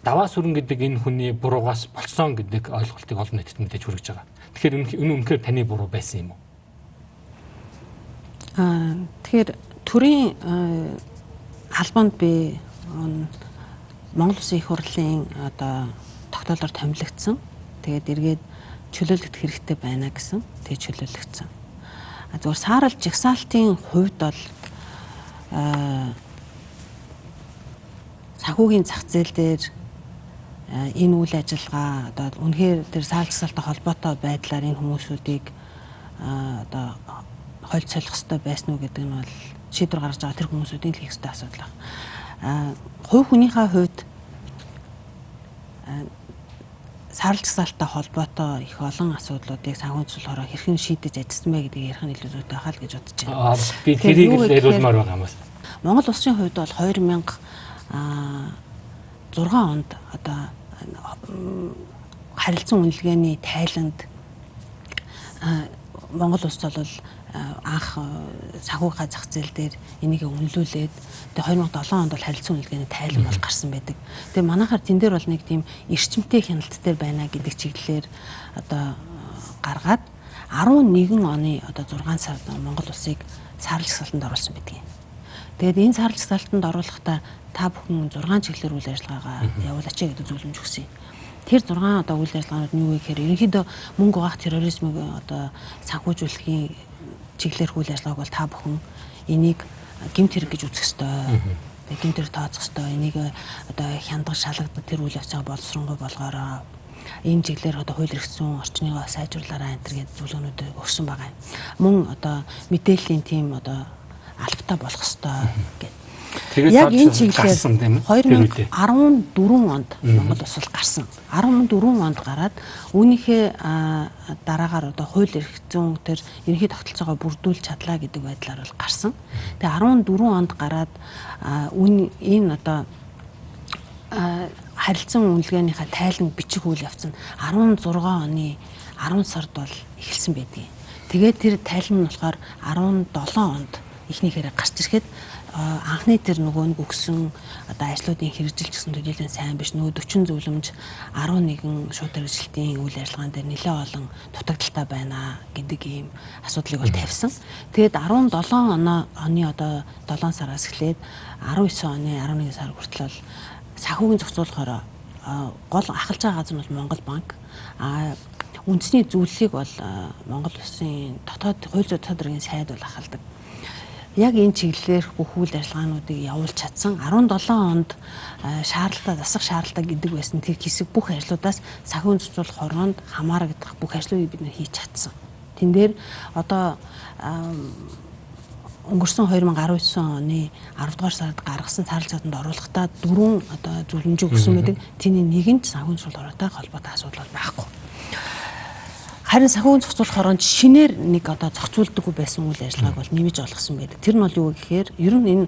Даваа сүрэн гэдэг энэ хүний буруугаас болсон гэдэг ойлголтыг олон нийтэд мэдээж хүргэж байгаа. Тэгэхээр үнэхээр таны буруу байсан юм уу? Тэгэхээр төрийн албанд би Монгол Улсын их хурлын одоо тогтоолоор томилогдсон. Тэгээд эргээд чөлөөлөгдөх хэрэгтэй байна гэсэн. Тэгээд чөлөөлөгдсөн. Зөвхөн Саарал жагсаалтын хувьд бол санхүүгийн зах зээл дээр энэ үйл ажиллагаа одоо үнэхээр тэр саарал жагсаалттай холбоотой байдлаар энэ хүмүүсүүдийг одоо хольц солих хэрэгтэй байсан уу гэдэг нь бол шийдвэр гаргаж байгаа тэр хүмүүсүүдийн хийх ёстой асуудал байна. Хувь хүнийхээ хувьд саарал жагсаалттай холбоотой их олон асуудлуудыг санхүүгийн зөвлөхөөрөө хэрхэн шийдэж ажилласан бэ гэдгийг ярих нь илүү зүйтэй хаа л гэж бодож байна. Би тэрийг л яриулмаар байгаа юм байна. Монгол Улсын хувьд бол 2006 онд одоо харилцан үнэлгээний тайланд Монгол улс бол анх санхүүгийн зах зээл дээр энийг үнэлүүлээд тэгээ 2007 онд бол харилцан үнэлгээний тайлан бол гарсан байдаг. Тэгээ манайхаар тэн дээр бол нэг тийм эрчимтэй хяналт дээр байна гэдэг чиглэлээр одоо гаргаад 11 оны одоо 6 сард Монгол улсыг саарал жагсаалтанд оруулсан байдаг юм. Тэгээд энэ саарал жагсаалтанд оруулахдаа та бүхэн 6 чиглэлээр үйл ажиллагаагаа явуулаач гэдэг зөвлөмж өгсөн. Тэр 6 одоо үйл ажиллагаанууд нь юу вэ гэхээр ерөнхийдөө мөнгө угаах терроризмыг одоо санхүүжүүлэхийн чиглэлээр үйл ажиллагааг бол та бүхэн энийг гэмт хэрэг гэж үзэх ёстой. Тэгээд гэмт хэрэг тооцох ёстой. Энийг одоо хяндаг шалгадах тэр үйл явцаа боловсронгуй болгоороо энэ чиглэлээр одоо хууль эрх зүйн орчныг сайжруулаарай энэ гэдэг зөвлөгөөнүүд өгсөн байгаа юм. Мөн одоо мэдээллийн тим одоо албатай болох ёстой гэдэг. Яг энэ чиглэлээр 2014 онд Монгол улс гарсан. 14 онд гараад үүнийхээ дараагаар одоо хууль эрх зүйн төр ерөнхий тогтолцоогоо бүрдүүлж чадлаа гэдэг байдлаар бол гарсан. Тэгээ 14 онд гараад энэ одоо харилцан үнэлгээнийхээ тайлан бичих үйл явц нь 16 оны 10 сард бол эхэлсэн байдгийг. Тэгээд тэр тайлан нь болохоор 17 онд эхнийхээрээ гарч ирэхэд анхны тэр нөгөө өнгөрсөн одоо ажлуудын хэрэгжилж гэсэн төдийлөн сайн биш нөгөө 40 зөвлөмж 11 шууд хэрэгжилтийн үйл ажиллагаан дээр нэлээд олон дутагдaltaй байна гэдэг ийм асуудлыг бол тавьсан. Тэгээд 17 оны одоо 7 сараас эхлээд 19 оны 11 сар хүртэл санхүүгийн зохицуулахаар гол ахалж байгаа газар нь бол Монгол банк. Үндэсний зөвлөлийг бол Монгол Улсын дотоод хууль зүйн дотоод хэргийн сайд бол ахалдаг. Яг энэ чиглэлээр бүх үйл ажиллагаануудыг явуулж чадсан. 17 онд шаардлагатай засах шаардлагатай гэдэг байсан тэр хэсэг бүх ажлуудаас санхүүгийн зохицуулах хороонд хамаарагдах бүх ажлуудыг бид нэр хийж чадсан. Тэн дээр одоо өнгөрсөн 2019 оны 10 дугаар сард гаргасан саарал жагсаалтанд оруулахдаа 4 одоо зөвлөмж өгсөн байдаг. Тэний нэг нь санхүүгийн зохицуулалттай холбоотой асуудал байхгүй. Харин санхүүгийн зохицуулах хороонд шинээр нэг одоо зохицуулдаггүй байсан үйл ажиллагааг бол нэмж олгосон байдаг. Тэр нь бол юу гэхээр ер нь энэ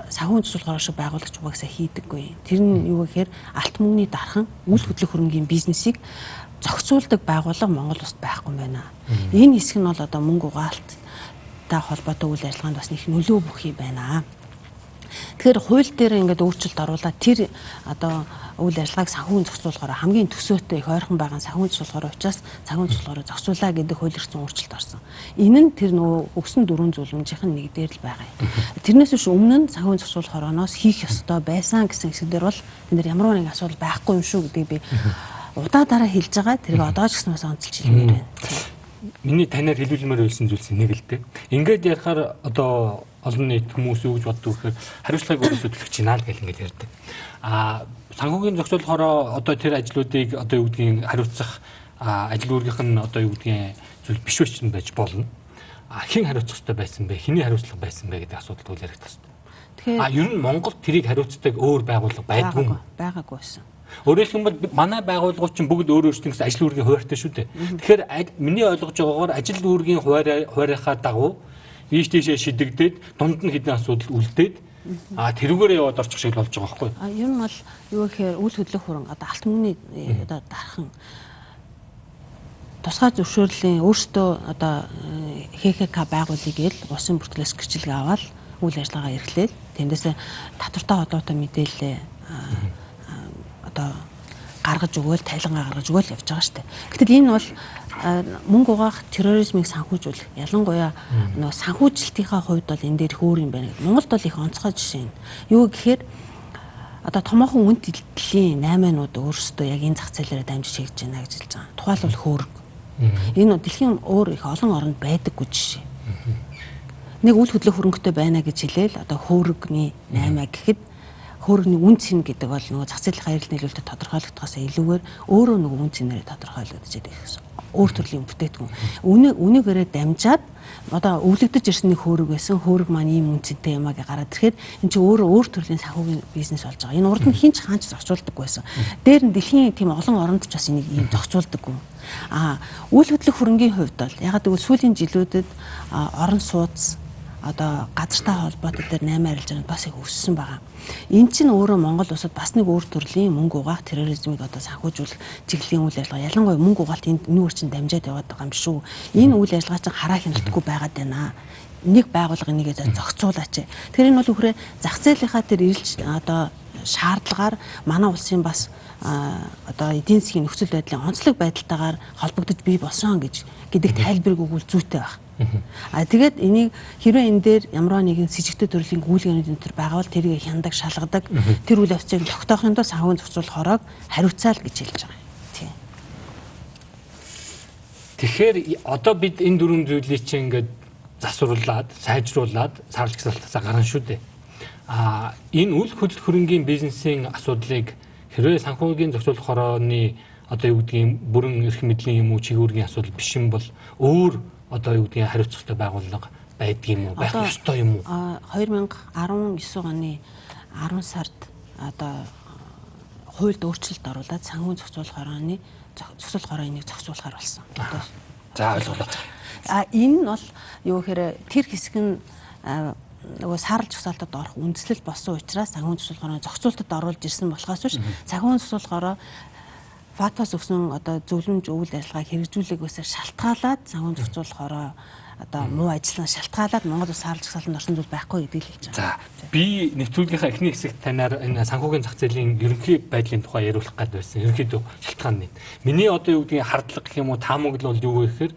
санхүүгийн зохицуулах хороо шиг байгуулагч угаасаа хийдэггүй. Тэр нь юу гэхээр алт мөнгөний дархан үйл хөдлөх хөрөнгийн бизнесийг зохицуулдаг байгууллага Монгол улсад байхгүй байна. Энэ хэсэг нь бол одоо мөнгө угаалттай холбоотой үйл ажиллагаанд бас их нөлөө бүхий байна. Тэгэхээр хууль дээр ингээд өөрчлөлт оруулаад тэр одоо үйл ажиллагааг санхүүгийн зохицуулахаар хамгийн төсөөтэй их ойрхон байгаа санхүүгийн зохицуулахаар учраас санхүүгийн зохицуулахаар зохицуулаа гэдэг хууль эрх зүйн өөрчлөлт орсон. Энэ нь тэр нөгөө өгсөн 4 зөвлөмжийн нэг дээр л байгаа юм. Тэрнээс биш өмнө нь санхүүгийн зохицуулах хорооноос хийх ёстой байсан гэсэн хэсгээр бол энэ дэр ямар нэг асуудал байхгүй юм шүү гэдгийг би удаа дараа хэлж байгаа. Тэрийг одоо ч гэсэн бас онцолж хэлмээр байна. Миний танаар хэлүүлмээр байсан зүйлс нэг л дээ. Ингээд ярихаар одоо олон нийт хүмүүс юу гэж боддог гэхээр хариуцлагыг өөрөөсөө төлөх чинь аа л гэл ингээд ярьдаг. Санхүүгийн зохицуулахаараа одоо тэр ажлуудыг одоо юу гэдгийг хариуцах ажил үүргийнх нь одоо юу гэдгийг зүйл биш ч юм байж болно. Хэн хариуцах ёстой байсан бэ? Хэний хариуцлага байсан бэ гэдэг асуудал үл ярих тас. Тэгэхээр ер нь Монголд тэрийг хариуцдаг өөр байгууллага байдгүй юм. Байгаагүй байсан. Өөрөөр хэлбэл манай байгууллагууд чинь бүгд өөр өөрсдийн ажил үүргийн хуваарьтай шүү дээ. Тэгэхээр миний ойлгож байгаагаар ажил үүргийн хуваарийнхаа дагуу ийш тийшээ шидэгдээд дунд нь хэдэн асуудал үлдээд тэрүүгээр яваад орчих шиг болж байгаа байхгүй юу? Ер нь бол юу гэхээр үйл хөдлөх хөрөнгө одоо алт мөнгөний одоо дархан тусгай зөвшөөрлийн өөртөө одоо ХХК байгуулъя гээл улсын бүртгэлээс гэрчлэг аваад үйл ажиллагаа эрхлээл тэндээсээ татвартай холбоотой мэдээлэл одоо гаргаж өгөөл тайлангаа гаргаж өгөөл явж байгаа шүү дээ. Гэтэл энэ бол мөнгө угаах терроризмыг санхүүжүүлэх ялангуяа нөгөө санхүүжилтийнхаа хувьд бол энэ дээр их өөр юм байна гэдэг. Монголд бол их онцгой жишээ нь юу гэхээр одоо томоохон үн төлөвлөлийн 8-нууд өөрсдөө яг энэ зах зээлээрээ дамжиж хийж байна гэж хэлж байгаа. Тухайлбал хөрөг. Энэ дэлхийн өөр их олон оронд байдаггүй жишээ. Нэг үйл хөдлөх хөрөнгөтэй байна гэж хэлээл одоо хөрөгний 8 гэхэд хөрөгний үн цэн гэдэг бол нөгөө зах зээлийн хариулт нийлүүлэлтэд тодорхойлогдохоос илүүгээр өөрөө нөгөө үн цэнээр тодорхойлогдож байдаг гэсэн. Өөр төрлийн бүтээтгүн. Үнийгээрээ дамжаад одоо өвлөгдөж ирсэн нэг хөрөг байсан. Хөрөг маань ийм үн цэнтэй юм аа гэж гараад ирэхэд энэ чинь өөрөө өөр төрлийн санхүүгийн бизнес болж байгаа. Энэ урд нь хинч хаанч зохицуулдаг байсан. Дээр нь дэлхийн тийм олон оронд ч бас энийг ийм зохицуулдаггүй. Үйл хөдлөх хөрөнгийн хувьд бол ягаад гэвэл сүүлийн жилүүдэд орон сууц одоо газартай холбоотой дээр 8 арилжаанууд бас их өссөн байгаа. Энэ чинь өөрөө Монгол улсад бас нэг өөр төрлийн мөнгө угаах терроризмыг одоо санхүүжүүлэх чиглэлийн үйл ажиллагаа. Ялангуяа мөнгө угаалт энд нүүр чинь дамжаад яваад байгаа юм шүү. Энэ үйл ажиллагаа чинь хараа хяналтгүй байгаад байна. Нэг байгууллага нэгээ зохицуулаач. Тэгэхээр энэ бол үхрээ зах зээлийнхаа тэр ирэлж одоо шаардлагаар манай улсын бас одоо эдийн засгийн нөхцөл байдлын онцлог байдалтайгаар холбогдож бий болсон гэдэг тайлбарыг өгвөл зүйтэй байна. Тэгээд энийг хэрвээ энэ дээр ямар нэгэн с ิจ гтэй төрлийн гүйлгээнүүд энэ төр байгаа бол тэрийг хяндаг, шалгадаг, тэр үйл явцыг тогтоохын тулд санхүүгийн зохицуулах хорог хариуцаал гэж хэлж байгаа юм. Тийм. Тэгэхээр одоо бид энэ дөрвөн зүйлийг чинь ингээд засварлаад, сайжруулад Саарал жагсаалтаас гарна шүү дээ. Энэ үйл хөдлөх хөрөнгийн бизнесийн асуудлыг хэрвээ санхүүгийн зохицуулах хорооны одоо юу гэдгийг бүрэн эрх мэдлийн юм уу чигүүргийн асуудал биш юм бол өөр одоо юу гэдгийг хариуцах ёстой байгууллага байдаг юм уу? Байх ёстой юм уу? 2019 оны 10 сард одоо хуульд өөрчлөлт оруулаад санхүүгийн зохицуулах хорооны энийг зохицуулахар болсон. За ойлголоо. Энэ нь бол юу гэхээр тэр хэсэг нь нөгөө Саарал жагсаалтад орох үндслэл болсон учраас санхүүгийн зохицуулах хороо зохицуултад оруулж ирсэн болохоос биш санхүүгийн зохицуулах хороо фатос өгсөн одоо зөвлөмж үйл ажиллагааг хэрэгжүүлээгөөс шалтгаалаад санхүүгийн зохицуулах хороо одоо муу ажиллана шалтгаалаад Монгол улс Саарал жагсаалтанд орсон зүйл байхгүй гэдгийг хэлж байгаа. За би нэвтрүүлгийнхаа эхний хэсэгт танаар энэ санхүүгийн зах зээлийн ерөнхий байдлын тухай яриулах гээд байсан. Ерөнхийдөө шалтгаан нь. Миний одоо юу гэдгийг хардлага гэх юм уу таамаглал бол юу вэ гэхээр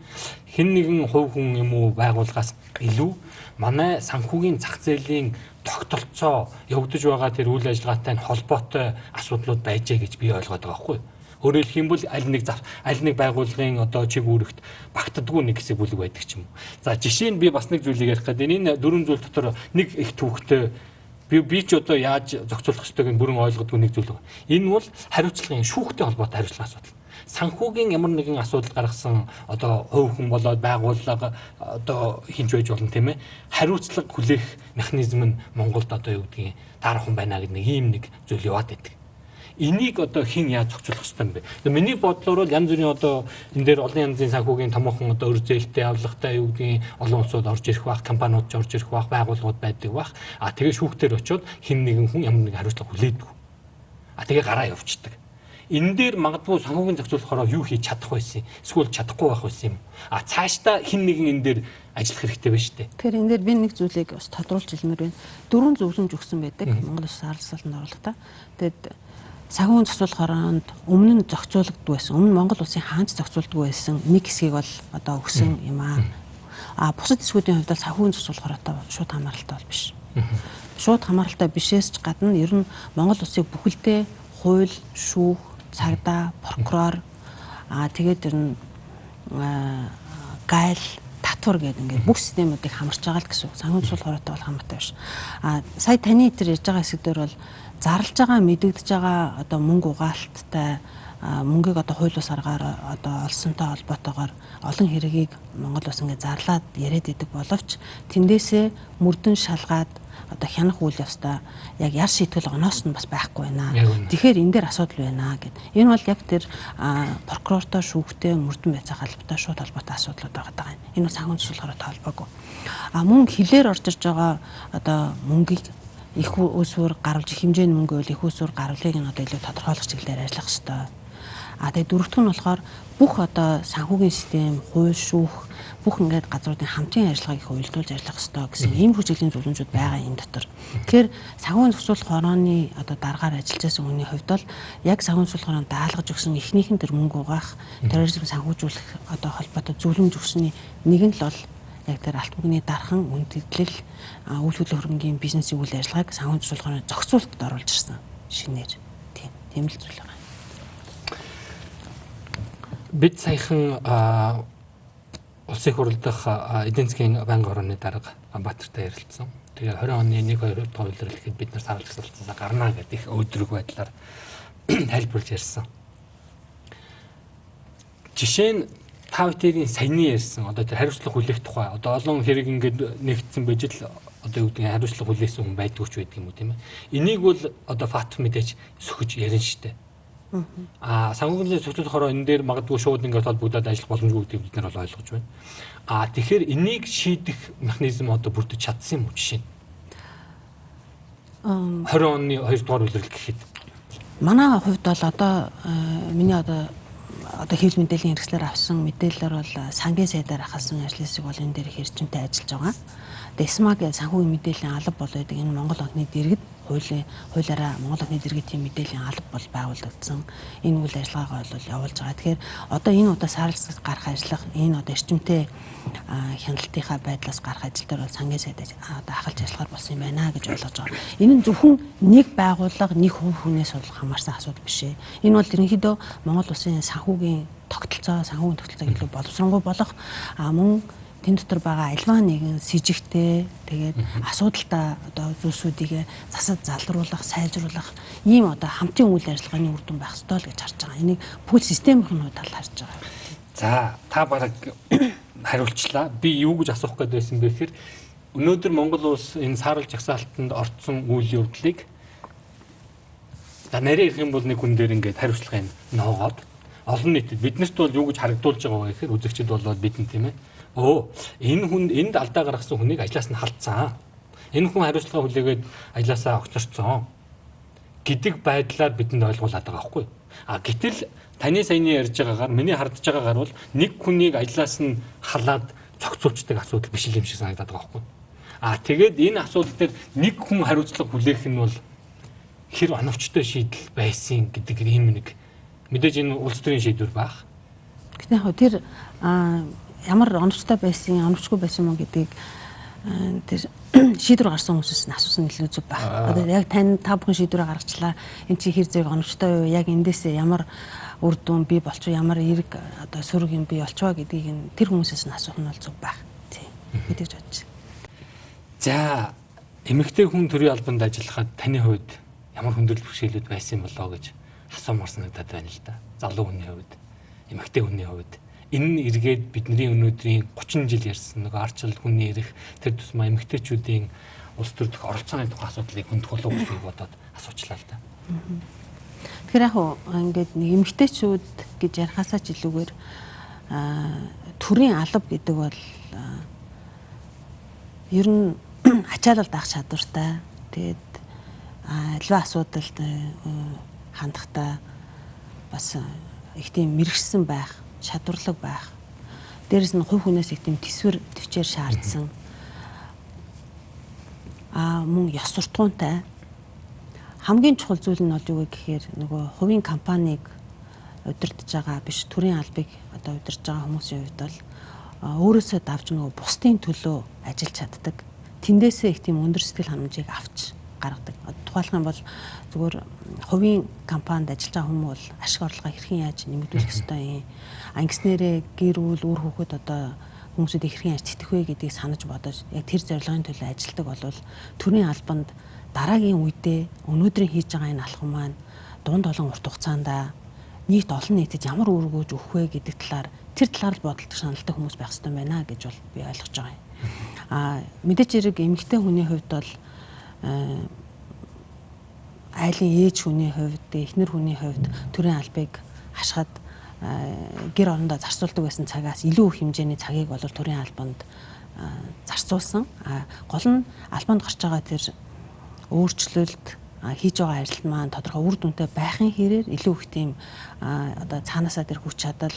хэн нэгэн хувь хүн юм уу байгууллагаас илүү манай санхүүгийн зах зээлийн тогтолцоо явагдаж байгаа тэр үйл ажиллагаатай холбоотой асуудлууд байжээ гэж би ойлгоод байгаа байхгүй юу? Өөрөөр хэлэх юм бол аль нэг байгууллагын одоо чиг үүрэгт багтдаггүй нэг хэсэг бүлэг байдаг ч юм уу. За жишээ нь би бас нэг зүйлийг ярих гэдэг. Энэ дөрвөн зүйл дотор нэг их түүхтэй би ч одоо яаж зохицуулах ёстойг нь бүрэн ойлгодгүй нэг зүйл байна. Энэ бол хариуцлагын шүүхтэй холбоотой хариуцлага асуудал. Санхүүгийн ямар нэгэн асуудал гаргасан одоо хувь хүн болоод байгууллага одоо хинж байж болно тийм ээ. Хариуцлага хүлээх механизм нь Монголд одоо юу гэдгийг таарах юм байна гэдэг нэг ийм нэг зүйл яваад байдаг. Энийг одоо хэн яаж зохицуулах ёстой юм бэ? Миний бодлоор бол янз бүрийн одоо энэ дээр олон янзын санхүүгийн томоохон одоо өр зээлтэй авлагатай юу гэдгийг олон улсууд орж ирэх бах, компаниуд ч орж ирэх бах, байгууллагууд байдаг бах. Тэгээ шүүхтэр очиод хэн нэгэн хүн ямар нэг хариуцлага хүлээдэг. Тэгээ гараа явуулдаг. Энэ дээр магадгүй санхүүгийн зохицуулах хороо юу хийж чадах байсан? Эсвэл чадахгүй байх байсан юм. Цаашдаа хэн нэгэн энэ дээр ажиллах хэрэгтэй байна шүү дээ. Тэгэхээр энэ дээр би нэг зүйлийг бас тодруулж хэлмээр байна. 4 зөвлөмж өгсөн байдаг Монгол Улс Саарал жагсаалтанд оруулахдаа. Тэгээд санхүүгийн зохицуулах хороонд өмнө нь зохицуулагддаг байсан. Өмнө Монгол улсын хаанч зохицуулдаг байсан нэг хэсгийг бол одоо өгсөн юм аа. Бусад хэсгүүдийн хувьд санхүүгийн зохицуулах хороотой шууд хамааралтай бол биш. Шууд хамааралтай бишээс ч гадна ер нь Монгол улсыг бүхэлдээ хууль, шүүх, цагдаа, прокурор тэгээд ер нь гайл, татвар гэдэг ингээд бүх системүүдийг хамарч байгаа л гэсэн. Санхүүгийн зохицуулах хороотой бол хамаатай биш. Сая таны тэр ярьж байгаа хэсэгдэр бол зарлж байгаа мэдэгдэж байгаа одоо мөнгө угаалттай мөнгийг одоо хууль ус аргаар одоо олсонтой холбоотойгоор олон хэргийг Монгол улс ингээд зарлаад яриад идэг боловч тэндээсээ мөрдөн шалгаад одоо хянах үйл явцдаа яг яар шийтгэл оноос нь бас байхгүй байна. Тэгэхээр энэ дээр асуудал байна гэд. Энэ бол яг тэр прокурортой шүүхтэй мөрдөн байцаа холбоотой шууд холбоотой асуудлууд байгаа юм. Энэ бол санхүүгийн зөвшөөрлөөр холбоогүй. Мөн хилээр орж ирж байгаа одоо мөнгийг их усүр гаруулж хэмжээний мөнгө бол их усүр гаруулыг нь одоо илүү тодорхойлох чиглэлээр ажиллах ёстой. Тэгээ дөрөвдүг нь болохоор бүх одоо санхүүгийн систем, хууль шүүх бүх ингээд газруудын хамтын ажиллагааг их уялдуулж ажиллах ёстой гэсэн ийм хүчилийн зөвлөмжүүд байгаа энэ дотор. Тэгэхээр санхүүгийн зөвшөөрлөх хорооны одоо дараагаар ажиллаж байсан хүний хувьд бол яг санхүүгийн зөвшөөрлөх хороонд даалгаж өгсөн эхнийхэн тэр мөнгө угаах, терроризм санхүүжүүлэх одоо холбоотой зөвлөмж өгсөний нэг нь л бол яг тэр алт мөнгөний дархан үндэтлэл үйл хөдлөх хөрөнгийн бизнесийн үйл ажиллагааг санхүүгийн зөвшөөрлөх хорооны зохицуулалтад оруулж ирсэн шинээр. Тийм л зүйл байна. Бид саяхан улсын хурлдах эдийн засгийн байнгын хорооны дарга Баатартай ярилцсан. Тэгээ 20 оны 1-2 дугаар үйлрэлэхэд бид нар Саарал жагсаалтаас гарна гэдэг их өдрөг байдлаар тайлбарлаж ярьсан. Жишээ нь та бүхэн саяны ярьсан одоо тэр хариуцлага хүлээх тухай одоо олон хэрэг ингээд нэгдсэн байж л одоо юу гэдэг хариуцлага хүлээсэн хүн байдгүй ч байдаг юм уу тийм ээ. Энийг бол одоо факт мэдээж сөхөж ярина штэ. Санхүүгийн зөвшөөрлөх хороо энэ дээр магадгүй шууд ингээд холбогдоод ажиллах боломжгүй гэдгийг бид нар бол ойлгож байна. Тэгэхээр энийг шийдэх механизм одоо бүрдэж чадсан юм уу жишээ нь? 20 оны 2 дугаар үйлрэл гэхэд манай хувьд бол одоо миний одоо хэвлэл мэдээллийн хэрэгслээр авсан мэдээлэлээр бол сангийн сайдаар хасан ажлын хэсэг бол энэ дээр их эрчимтэй ажиллаж байгаа. Эсмаг санхүүгийн мэдээллийн алба бол гэдэг энэ Монгол банкны дэргэд хуулиараа Монгол банкны дэргэд тийм мэдээллийн алба бол байгуулагдсан. Энэ үйл ажиллагаагаа бол явуулж байгаа. Тэгэхээр одоо энэ удаа Сааралаас гарах ажиллах энэ одоо эрчимтэй хяналтынхаа байдлаас гарах ажил дээр бол сангийн сайд одоо ахалж ажиллахаар болсон юм байна гэж ойлгож байгаа. Энэ нь зөвхөн нэг байгууллага нэг хүнээс бол хамаарсан асуудал биш ээ. Энэ бол ерөнхийдөө Монгол улсын санхүүгийн санхүүгийн тогтолцоог илүү боловсронгуй болгох мөн тэн дотор байгаа альваа нэгэн сэжигтэй тэгээд асуудалтай одоо зүйлсүүдийг засаж залруулах, сайжруулах ийм одоо хамтын үйл ажиллагааны үр дүн байх ёстой л гэж харж байгаа. Энийг бүх системийн талаар харж байгаа. За, та бараг хариулчлаа. Би юу гэж асуух гээд байсан бэ гэхээр өнөөдөр Монгол улс энэ Саарал жагсаалтанд орсон үйл явдлыг нарийн ирэх юм бол нэг хүн дээр ингээд хариуцлагын ноогоод олон нийтэд биднэрт бол юу гэж харагдуулж байгаа вэ гэхээр үзэгчд болоод бидэнд тийм ээ. Энэ хүн энд алдаа гаргасан хүнийг ажлаас нь халдсан. Энэ хүн хариуцлага хүлээгээд ажлаасаа огцорцсон гэдэг байдлаар бидэнд ойлгуулад байгаа байхгүй. Гэтэл таны саяны ярьж байгаагаар миний хардж байгаагаар бол нэг хүнийг ажлаас нь халаад цогцолчдаг асуудал биш юм шиг санагдаад байгаа байхгүй. Тэгээд энэ асуудал дээр нэг хүн хариуцлага хүлээх нь бол хэр оновчтой шийдэл байсан гэдэг ийм нэг мэдээж энэ улс төрийн шийдвэр байх. Гэхдээ яг тэр ямар оновчтой байсан, оновчгүй байсан юм гэдгийг тэр шийдвэр гарсан хүмүүсээс нь асуусан илүү зүг байх. Одоо яг та бүхэн шийдвэрээ гаргачлаа. Энд чи хэр зэрэг оновчтой юу? Яг эндээсээ ямар үр дүн бий болчих, ямар эерэг одоо сөрөг юм бий болчихоо гэдгийг тэр хүмүүсээс нь асуух нь бол зүг байх. Тийм. Гэдэгж бодож байна. За, эмэгтэй хүн төрийн албанд ажиллахад таны хувьд ямар хүндрэл бэрхшээлүүд байсан болоо гэж асуумар санагдаад байна л да. Залуу хүний хувьд, эмэгтэй хүний хувьд энэ эргээд бидний өнөөдрийн 30 жил ярьсан нэг арчил хүний эрх тэр тусмаа эмэгтэйчүүдийн улс төр дэх оролцооны тухай асуудлыг хөндөх болов уу гэж бодоод асуучлаа л да. Тэгэхээр яг ингээд нэг эмэгтэйчүүд гэж ярихаасаа ч илүүгээр төрийн алба гэдэг бол ер нь ачаалал даах чадвартай. Тэгээд альва асуудалд хандахтаа бас их тийм мэрэгсэн байх, чадварлаг байх. Дээрээс нь хувь хүнээс их тийм төсвөр төвчээр шаардсан. Мөн ёс суртахуунтай. Хамгийн чухал зүйл нь бол юу вэ гэхээр нөгөө хувийн компанийг удирдах байгаа биш төрийн албыг одоо удирдах байгаа хүмүүсийн хувьд бол өөрөөсөө давж нөгөө бусдын төлөө ажиллаж чаддаг. Тэндээсээ их тийм өндөр сэтгэл ханамжийг авч гаргадаг. Тухайлх юм бол зүгээр хувийн компанид ажиллаж байгаа хүмүүс бол ашиг орлогоо хэрхэн яаж нэмэгдүүлэх ёстой юм. Ангиснэрээ гэр бүл үр хүүхэд одоо хүмүүсүүдийг хэрхэн яаж тэтгэх вэ гэдгийг санаж бодож яг тэр зорилгын төлөө ажилладаг болвол төрийн албанд дараагийн үедээ өнөөдрийн хийж байгаа энэ алхам маань дунд олон урт хугацаанд нийт олон нийтэд ямар үр өгөөж өгөх вэ гэдэг талаар тэр талаар л бодолтой шаналтай хүмүүс байх хэрэгтэй байна гэж бол би ойлгож байгаа юм. Мэдээж хэрэг эмэгтэй хүний хувьд бол айлын ээж хүний хувьд, эхнэр хүний хувьд төрийн албыг хашгаад гэр орондоо зарцуулдаг байсан цагаас илүү их хэмжээний цагийг бол төрийн албанд зарцуулсан. Гол нь албанд гарч байгаа тэр өөрчлөлт хийж байгаа ажил маань тодорхой үр дүнтэй байхын хэрээр илүү их тийм одоо цаанаасаа тэр хүч чадал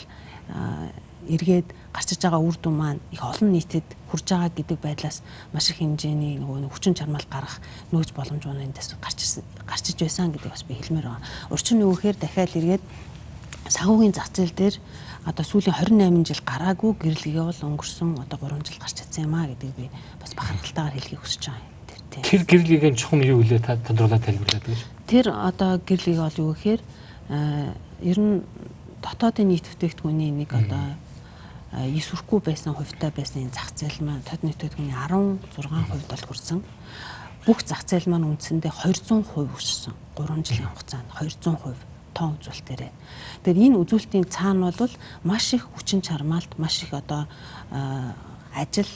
эргээд гарчиж байгаа үр дүн маань их олон нийтэд хүрж байгаа гэдэг байдлаас маш их хэмжээний нөгөө хүчин чармаал гарах нөөц боломж маань эндээс гарчиж байсан гэдэг бас би хэлмээр байна. Урчин нь юу гэхээр дахиад эргээд санхүүгийн зах зээл дээр одоо сүүлийн 28 жил гараагүй гэрлэгээ бол өнгөрсөн одоо 3 жил гарч чадсан юм а гэдэг би бас бахархалтайгаар хэлхийг хүсэж байгаа юм. Тэр гэрлэгийн чухам юу вэ? Та тодруулаад тайлбарлаад гэж. Тэр одоо гэрлэг бол юу гэхээр ер нь дотоодын нийт бүтээгдэхүүний нэг одоо эсвэрхгүй байсан хувьтай байсан энэ зах зээл маань дотоод нийт бүтээгдэхүүний 16% бол хүрсэн. Бүх зах зээл маань үндсэндээ 200% өссөн. 3 жилийн хугацаанд 200% тоон үзүүлэлтээрээ. Тэгэхээр энэ үзүүлэлтийн цаана бол маш их хүчин чармаалт, маш их одоо ажил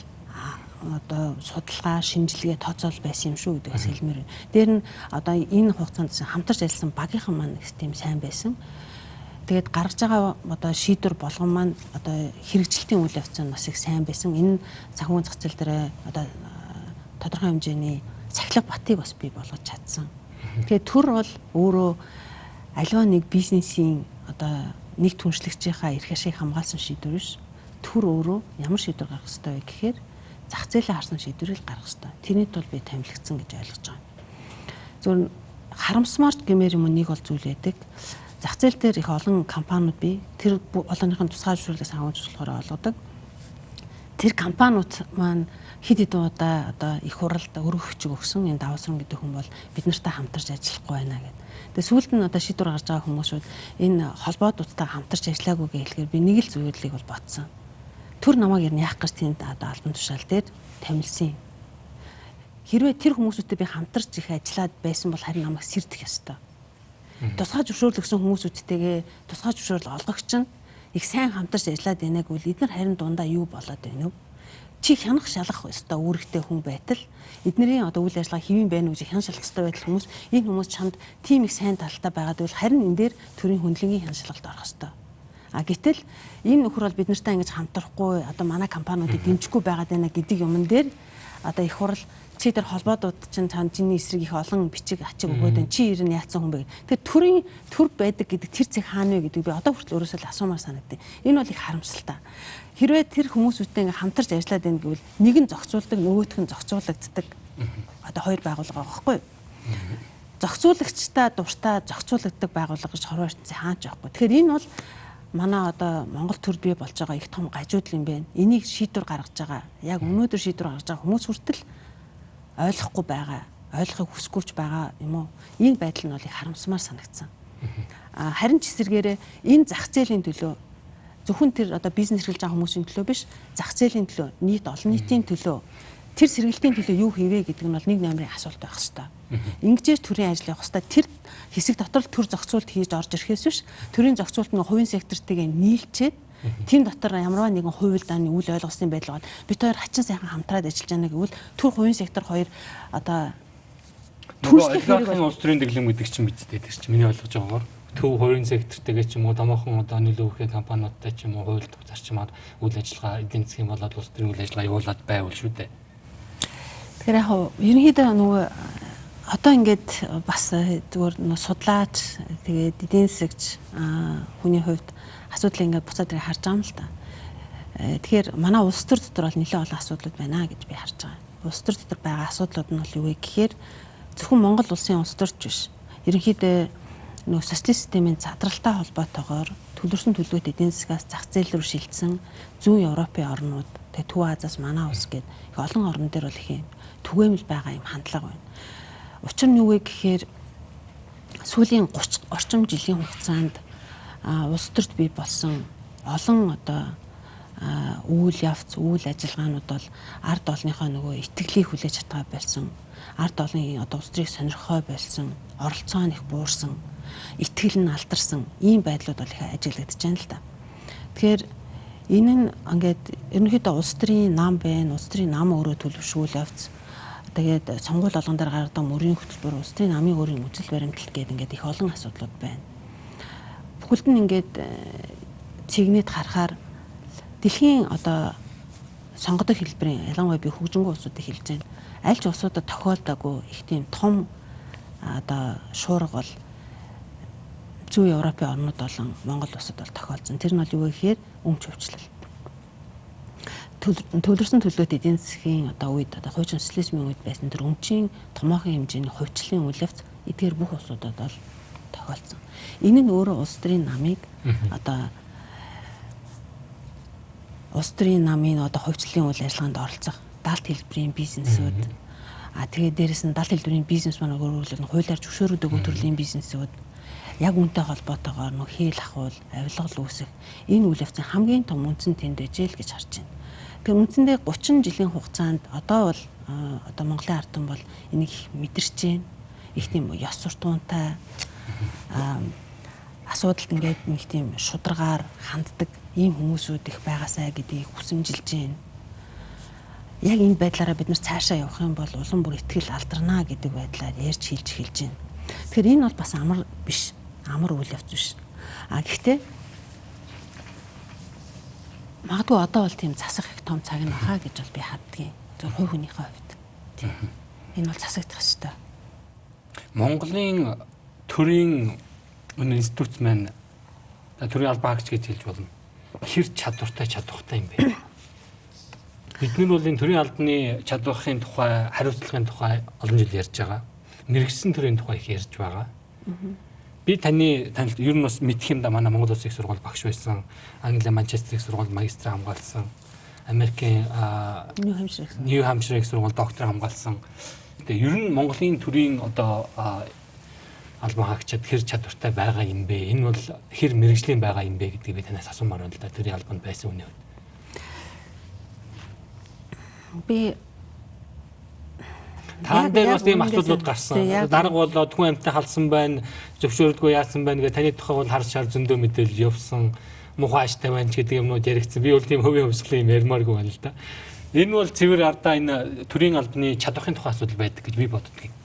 одоо судалгаа, шинжилгээ тооцоол байсан юм шүү гэдэг бас хэлмээр байна. Дээр нь одоо энэ хугацаанд хамтарч ажилласан багийнхан маань их тийм сайн байсан. Тэгээд гаргаж байгаа одоо шийдвэр болгон маань одоо хэрэгжилтийн үйл явц нь бас их сайн байсан. Энэ санхүүгийн зах зээл дээр одоо тодорхой хэмжээний сахилга батыг бас бий болгож чадсан. Тэгээд төр бол өөрөө аливаа нэг бизнесийн одоо нэг түншлэгчийнхаа эрх ашиг хамгаалсан шийдвэр биш. Төр өөрөө ямар шийдвэр гаргах ёстой вэ гэхээр зах зээлээ харсан шийдвэрийг гаргах ёстой. Тэрний тул би томилогдсон гэж ойлгож байгаа. Зөвхөн харамсмаар гэмээр юм нэг бол зүйл байдаг. Зах зээл дээр их олон компаниуд бий. Тэр олонныхын тусгай зөвшөөрлөөс хангаж болохоор олгодог. Тэр компаниуд маань хэд хэдэн удаа одоо их хуралд өргөх хүчиг өгсөн. Энэ даваасран гэдэг хүн бол бид нартай хамтарч ажиллахгүй байна гэдэг. Тэгээ сүүлд нь одоо шийдвэр гаргаж байгаа хүмүүсүүд энэ холбоодуудтай хамтарч ажиллаагүй гэж хэлэхээр би нэг л зүйлийг бол бодсон. Төр намайг ер нь яах гэж тэнд одоо албан тушаал дээр тамилсан. Хэрвээ тэр хүмүүсүүдтэй би хамтарч их ажиллаад байсан бол харин намайг сэрдэх ёстой. Тусгай зөвшөөрөл өгсөн хүмүүсүүдтэйгээ тусгай зөвшөөрөл олгогч нь их сайн хамтарч ажиллаад байнаг үл эдгээр харин дундаа юу болоод байна вэ? Чи хянах шалах ёстой үүрэгтэй хүн байтал эднэрийн одоо үйл ажиллагаа хэвэн байна уу гэж хян шалах ёстой байтал хүмүүс энэ хүмүүс чамд тийм их сайн талтай байгаад бол харин энэ дээр төрийн хүндлэнгийн хян шалгалт орох ёстой. Гэтэл энэ нөхөр бол бид нартай ингэж хамтрахгүй одоо манай компаниудыг дэмжихгүй байгаад байна гэдэг юмн дээр одоо их хурал чи тэр холбоодууд чинь цаана чиний эсрэг их олон бичиг ачиг өгөөд байна. Чи ер нь яатсан хүн бэ? Тэгэхээр төрийн төр байдаг гэдэг тэр зэг хаана вэ гэдэг би одоо хүртэл өөрөөсөө л асуумаар санагдав. Энэ бол их харамсалтай. Хэрвээ тэр хүмүүсүүдтэй ингээ хамтарч ажиллаад байна гэвэл нэг нь зохицуулдаг, нөгөөх нь зохицуулагддаг. Одоо хоёр байгууллага байгаа байхгүй юу? Зохицуулагчтай дуртай зохицуулагддаг байгууллага гэж хорвоо ертөнцийн хаач байхгүй. Тэгэхээр энэ бол манай одоо Монгол төр бий болж байгаа их том гажуудал юм байна. Энийг шийдвэр гаргаж байгаа. Яг өнөөдөр шийдвэр гаргаж байгаа хүмүүс хүртэл ойлгохгүй байгаа, ойлгохыг хүсгүйч байгаа юм уу? Энэ байдал нь бол их харамсмаар санагдсан. Харин ч эсэргээрээ энэ зах зээлийн төлөө зөвхөн тэр одоо бизнес эрхэлж байгаа хүмүүсийн төлөө биш, зах зээлийн төлөө, нийт олон нийтийн төлөө, тэр сэргэлтийн төлөө юу хийвэ гэдэг нь бол нэг номерын асуулт байх хэвээр. Ингэжээс төрийн ажил явах хэвээр. Тэр хэсэг дотор л төр зохицуулт хийж орж ирэхээс биш, төрийн зохицуулт нь хувийн сектортэйгээ нийлчээд тийм дотор ямарваа нэгэн хувь дааны үйл ойлгоснын байдал бол бид хоёр хачин сайхан хамтраад ажиллаж байна гэвэл төр хувийн сектор хоёр одоо төлөвлөх олигархийн улс төрийн дэглэм гэдэг чинь бидтэй тэр чинь миний ойлгож байгаагаар төв хувийн сектортэйгээ ч юм уу томоохон одоо нөлөө өгөх компаниудтай ч юм уу хуульд зарчмаар үйл ажиллагаа эдийн засгийн болоод улс төрийн үйл ажиллагаа явуулаад байвал шүү дээ. Тэгэхээр яг ерөнхийдөө нөгөө одоо ингээд бас зүгээр судлаач тэгээд эдийн засагч хүний хувьд асуудлыг ингээд буцаад ирээ харж байгаа юм л та. Тэгэхээр манай улс төр дотор бол нэлээд олон асуудлууд байна гэж би харж байгаа. Улс төр дотор байгаа асуудлууд нь бол юу вэ гэхээр зөвхөн Монгол улсын улс төрч биш. Ерөнхийдөө нөгөө социалист системийн задралтай холбоотойгоор төлөрсөн төлөвт эдийн засгаас зах зээл рүү шилжсэн зүүн Европын орнууд, тэгээ Төв Азиас манай улс гээд их олон орн дээр бол их юм түгээмэл байгаа юм хандлага байна. Учир нь юу вэ гэхээр сүүлийн 30 орчим жилийн хугацаанд улс төрт бий болсон олон одоо үйл явц, үйл ажиллагаанууд бол ард олныхоо нөгөө итгэлийг хүлээж чадгаа болсон, ард олонний одоо улс төрийг сонирхохой болсон, оролцоо нь их буурсан, итгэл нь алдарсан ийм байдлууд бол их ажиглагдаж байна л да. Тэгэхээр энэ нь ингээд ерөнхийдөө улс төрийн нам байна, улс төрийн нам өөрөө төлөвшүүл явц Тэгээд сонгуул болгон дээр гаргадаг мөрийн хөтөлбөр, улс төрийн намын өөрийн үзэл баримтлал гэдэг ингээд их олон асуудлууд байна. Бүхэлд нь ингээд цэгнэд харахаар дэлхийн одоо сонгодог хэлбэрийн ялангуяа би хөгжингөө улсуудыг хэлж байна. Аль ч улсуудад тохиолдоогүй их тийм том одоо шуурга бол зүүн Европын орнууд болон Монгол улсад бол тохиолдсон. Тэр нь бол юу гэхээр өмч хөвчлөл. Төлөрсөн төлөөт эдийн засгийн одоо үед одоо хуучин социализмын үед байсан тэр өмчийн томоохон хэмжээний хувьчлалын үлэвц эдгээр бүх улсуудад бол тохиолдсон. Энэ нь өөрөө улс төрийн намыг одоо улс төрийн намын одоо хувьчлалын үйл ажиллагаанд оролцох далд хэлбэрийн бизнесүүд тэгээд дээрэс нь далд хэлбэрийн бизнес маань өөрөөр хуулиар зөвшөөрөгдөг төрлийн бизнесүүд яг үнтэй холбоотойгоор нөх хээл ахуул, авилгал үүсэх энэ үйл явцын хамгийн том үндсэн тэнд дэжэл гэж харж байна. Тэгэхээр үндсэндээ 30 жилийн хугацаанд одоо бол одоо Монголын ард түмэн бол энийг мэдэрч байна. Их тийм ёс суртахуунтай асуудалд ингээд нэг тийм шударгаар ханддаг ийм хүмүүсүүд их байгаасаа гэдгийг хүсэмжилж байна. Яг энэ байдлаараа бид нар цаашаа явах юм бол улам бүр ихтгэл алдарнаа гэдэг байдлаар ярьж хэлж эхэлж байна. Тэгэхээр энэ бол бас амар биш. Амар үйл явц биш. Гэхдээ магадгүй одоо бол тийм засах их том цаг нь бахаа гэж бол би харддгийн. Зөв хувь хүнийхээ хувьд. Тийм. Энэ бол засагдах ёстой. Монголын төрийн институт маань төрийн албаагч гэж хэлж болно. Хэр чадвартай юм бэ? Бидний бол энэ төрийн албаны чадвархын тухай, хариуцлагын тухай олон жил ярьж байгаа. Мэргэжсэн төрийн тухай их ярьж байгаа. Би таны танилд ер нь бас мэдх юм да манай Монгол Улсын их сургууль багш байсан. Англи Манчестер их сургууль магистр хамгаалсан. Америкийн Нью Хампшир их сургууль доктор хамгаалсан. Тэгээ ер нь Монголын төрийн одоо албан хаагчид хэр чадвартай байгаа юм бэ? Энэ бол хэр мэрэгжлийн байгаа юм бэ гэдгийг би танаас асуумаар байна л да. Төрийн албанд байсан үнэ. Би Таан дээр бас ийм асуудлууд гарсан. Дарга болоод хүн амьтаа халсан байна, зөвшөөрдгөө яасан байна гэх таны тухай бол харж зөндөө мэдээлэл явсан. Мухаа аштай байна ч гэдэг юмнууд яригдсан. Би бол тийм хувийн хувьсгалын юм ярмааргүй байна л да. Энэ бол цэвэр ардаа энэ төрийн албаны чадвархын тухай асуудал байдаг гэж би боддог. Яг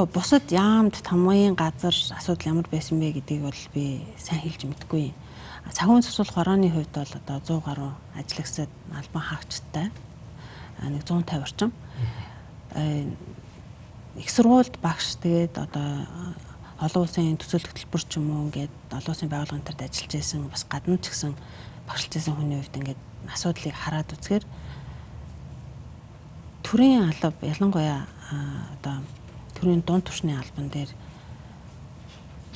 нь бусад яамд тамгын газар асуудал ямар байсан бэ гэдгийг бол би сайн хэлж мэдэхгүй. Санхүүгийн засвал хорооны хувьд бол одоо 100 гаруй ажиллагчид албан хаагчтай нэг 150 орчим. Их сургуульд багш тэгээд одоо олон улсын төсөөлөх хөтөлбөр ч юм уу ингээд олон улсын байгууллагын төрд ажиллаж байсан бас гадна ч гэсэн багшилж байсан хүний хувьд ингээд асуудлыг хараад үзэхээр төрийн алба ялангуяа одоо төрийн дунд түвшний албан дээр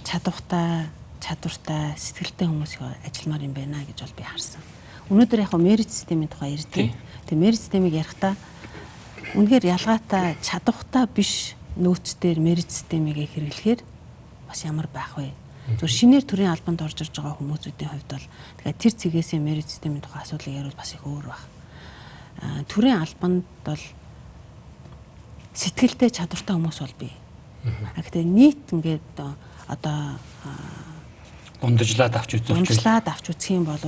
чадвартай, сэтгэлтэй хүмүүс их ажилламаар юм байна гэж бол би харсан. Өнөөдөр яг мерит системийн тухай ярьдаг. Тэгээ мерит системийг ярихдаа үнэхээр ялгаатай чадвартай биш нөөцдөр мерит системийг хэрэглэхээр бас ямар байх вэ? Зөв шинээр төрийн албанд орж ирж байгаа хүмүүсүүдийн хувьд бол тэгэхээр тэр цэгээсээ мерит системийн тухай асуудлыг ярил бас их өөр баг. Төрийн албанд бол сэтгэлтэй чадвартай хүмүүс бол бий. Гэхдээ нийт ингээд одоо дундажлаад авч үзэх юм бол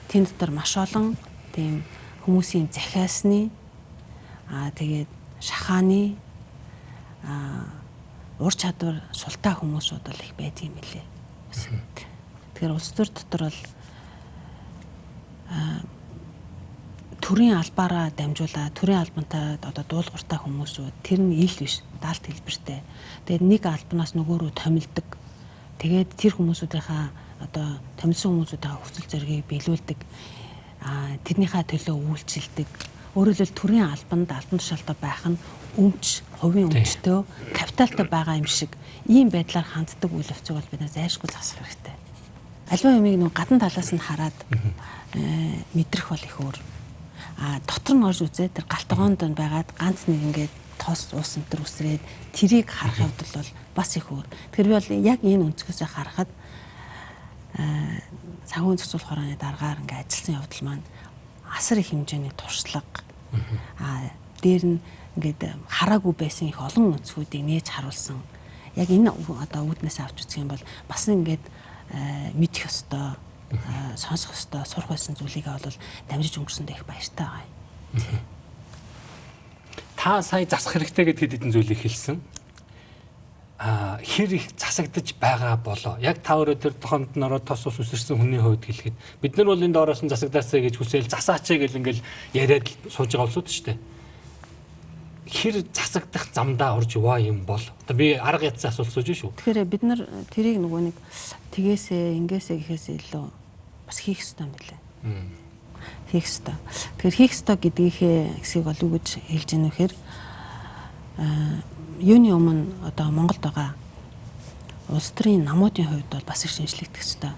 тэнд дотор маш олон тийм хүмүүсийн захиасны тэгээд шахааны ур чадвар султай хүмүүсүүд бол их байдаг юм билээ. Тэгэхээр улс төр дотор бол төрийн албаараа дамжуулаад төрийн албантай одоо дуулууртай хүмүүсүүд тэр нь ил биш даалт хэлбэртэй. Тэгээд нэг албанаас нөгөөрөө томилдог. Тэгээд тэр хүмүүсүүдийнхаа одоо томилсон хүмүүсүүдийнхаа хүсэл зоригийг биелүүлдэг. Тэрнийхээ төлөө үйлчилдэг. Өөрөөр хэлбэл төрийн албанд албан тушаалтай байх нь өмч, хувийн өмчтөө капиталтай байгаа юм шиг ийм байдлаар ханддаг үйл явцыг бол бид зайлшгүй засах хэрэгтэй. Аливаа юмыг нэг гадна талаас нь хараад мэдрэх бол их өөр. Дотор нь орж үзээ тэр галтгоонд байгаад ганц нэг ингээд тос уус энэ үсрээд тэрийг харах явдал бол бас их өөр. Тэгэхээр би бол яг энэ өнцгөөсөө харахад санхүүгийн засвал хорооны дараагаар ингээд ажилласан явдал маань асар их хэмжээний туршлага дээр нь ингээд хараагүй байсан их олон өнцгүүдийг нээж харуулсан. Яг энэ одоо үүднээс авч үзэх юм бол бас ингээд мэдэх ёстой, сонсох ёстой, сурах байсан зүйлийг бол дамжиж өнгөрсөндөө их баяртай байгаа юм. та сая засах хэрэгтэй гэдэг хэдэн зүйлийг хэлсэн. Хэр их засагдж байгаа болоо. Яг та өөрөө тэр тохонд нь ороод тос ус үсэрсэн хүний хувьд хэлэхэд бид нар бол энэ доороос нь засагдаасаа гэж хүсэл засаач гэл ингээл яриад сууж байгаа улсууд шүү дээ. Хэр засагдах замдаа орж яваа юм бол одоо би арга ятсан асуулт сууж шүү. Тэгэхээр бид нар тэрийг нөгөө нэг тгээсээ ингээсээ гэхээс илүү бас хийх ёстой юм билээ. Хийх ёстой. Тэгэхээр хийх ёстой гэдгийнхээ хэсгийг бол юу гэж хэлж ийнө вэхээр юуны өмнө одоо Монголд байгаа улс төрийн намуудын хувьд бол бас их шинжлэгдэх ёстой.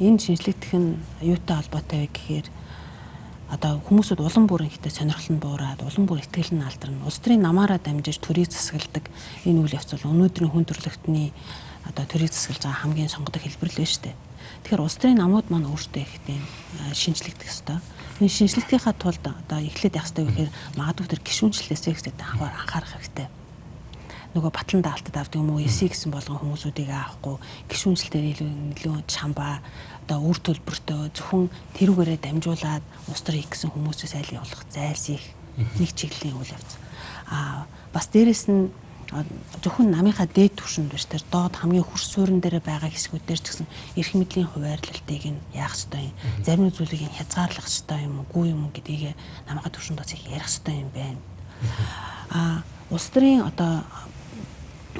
Энэ шинжлэгдэх нь юутай холбоотой вэ гэхээр одоо хүмүүсүүд улам бүр ихтэй сонирхол нь буураад улам бүр итгэл нь алдарна. Улс төрийн намаараа дамжиж төрийг засагладаг энэ үйл явц бол өнөөдрийн хүн төрөлхтний одоо төрийг засаглаж байгаа хамгийн сонгодог хэлбэр л байна шүү дээ. Тэгэхээр улс төрийн намууд маань өөрсдөө ихтэй шинжлэгдэх ёстой. Энэ шинжлэхийнхаа тулд одоо эхлээд явах ёстой гэхээр магадгүй тэр гишүүнчлэлээсээ ихтэй анхаарах хэрэгтэй. Нөгөө батлан даалтад авдаг юм уу, эсийг гэсэн болгон хүмүүсүүдийг аахгүй, гишүүнчлэлээр илүү чамбаа одоо үр төлбөртөө зөвхөн тэрүүгээрээ дамжуулаад улс төрийн гэсэн хүмүүсээс айл явуулах зайлсхийх нэг чиглэлийн үйл явц. Бас дээрэс нь зөвхөн намынхаа дээд түвшинд биш тэр доод хамгийн хөрс суурин дээр байгаа хэсгүүдээр ч гэсэн эрх мэдлийн хуваарлалтыг нь яах ёстой юм. Зарим зүйлийг нь хязгаарлах ёстой юм уу, үгүй юм уу гэдгийг намынхаа түвшинд бас их ярих ёстой юм байна. Улс төрийн одоо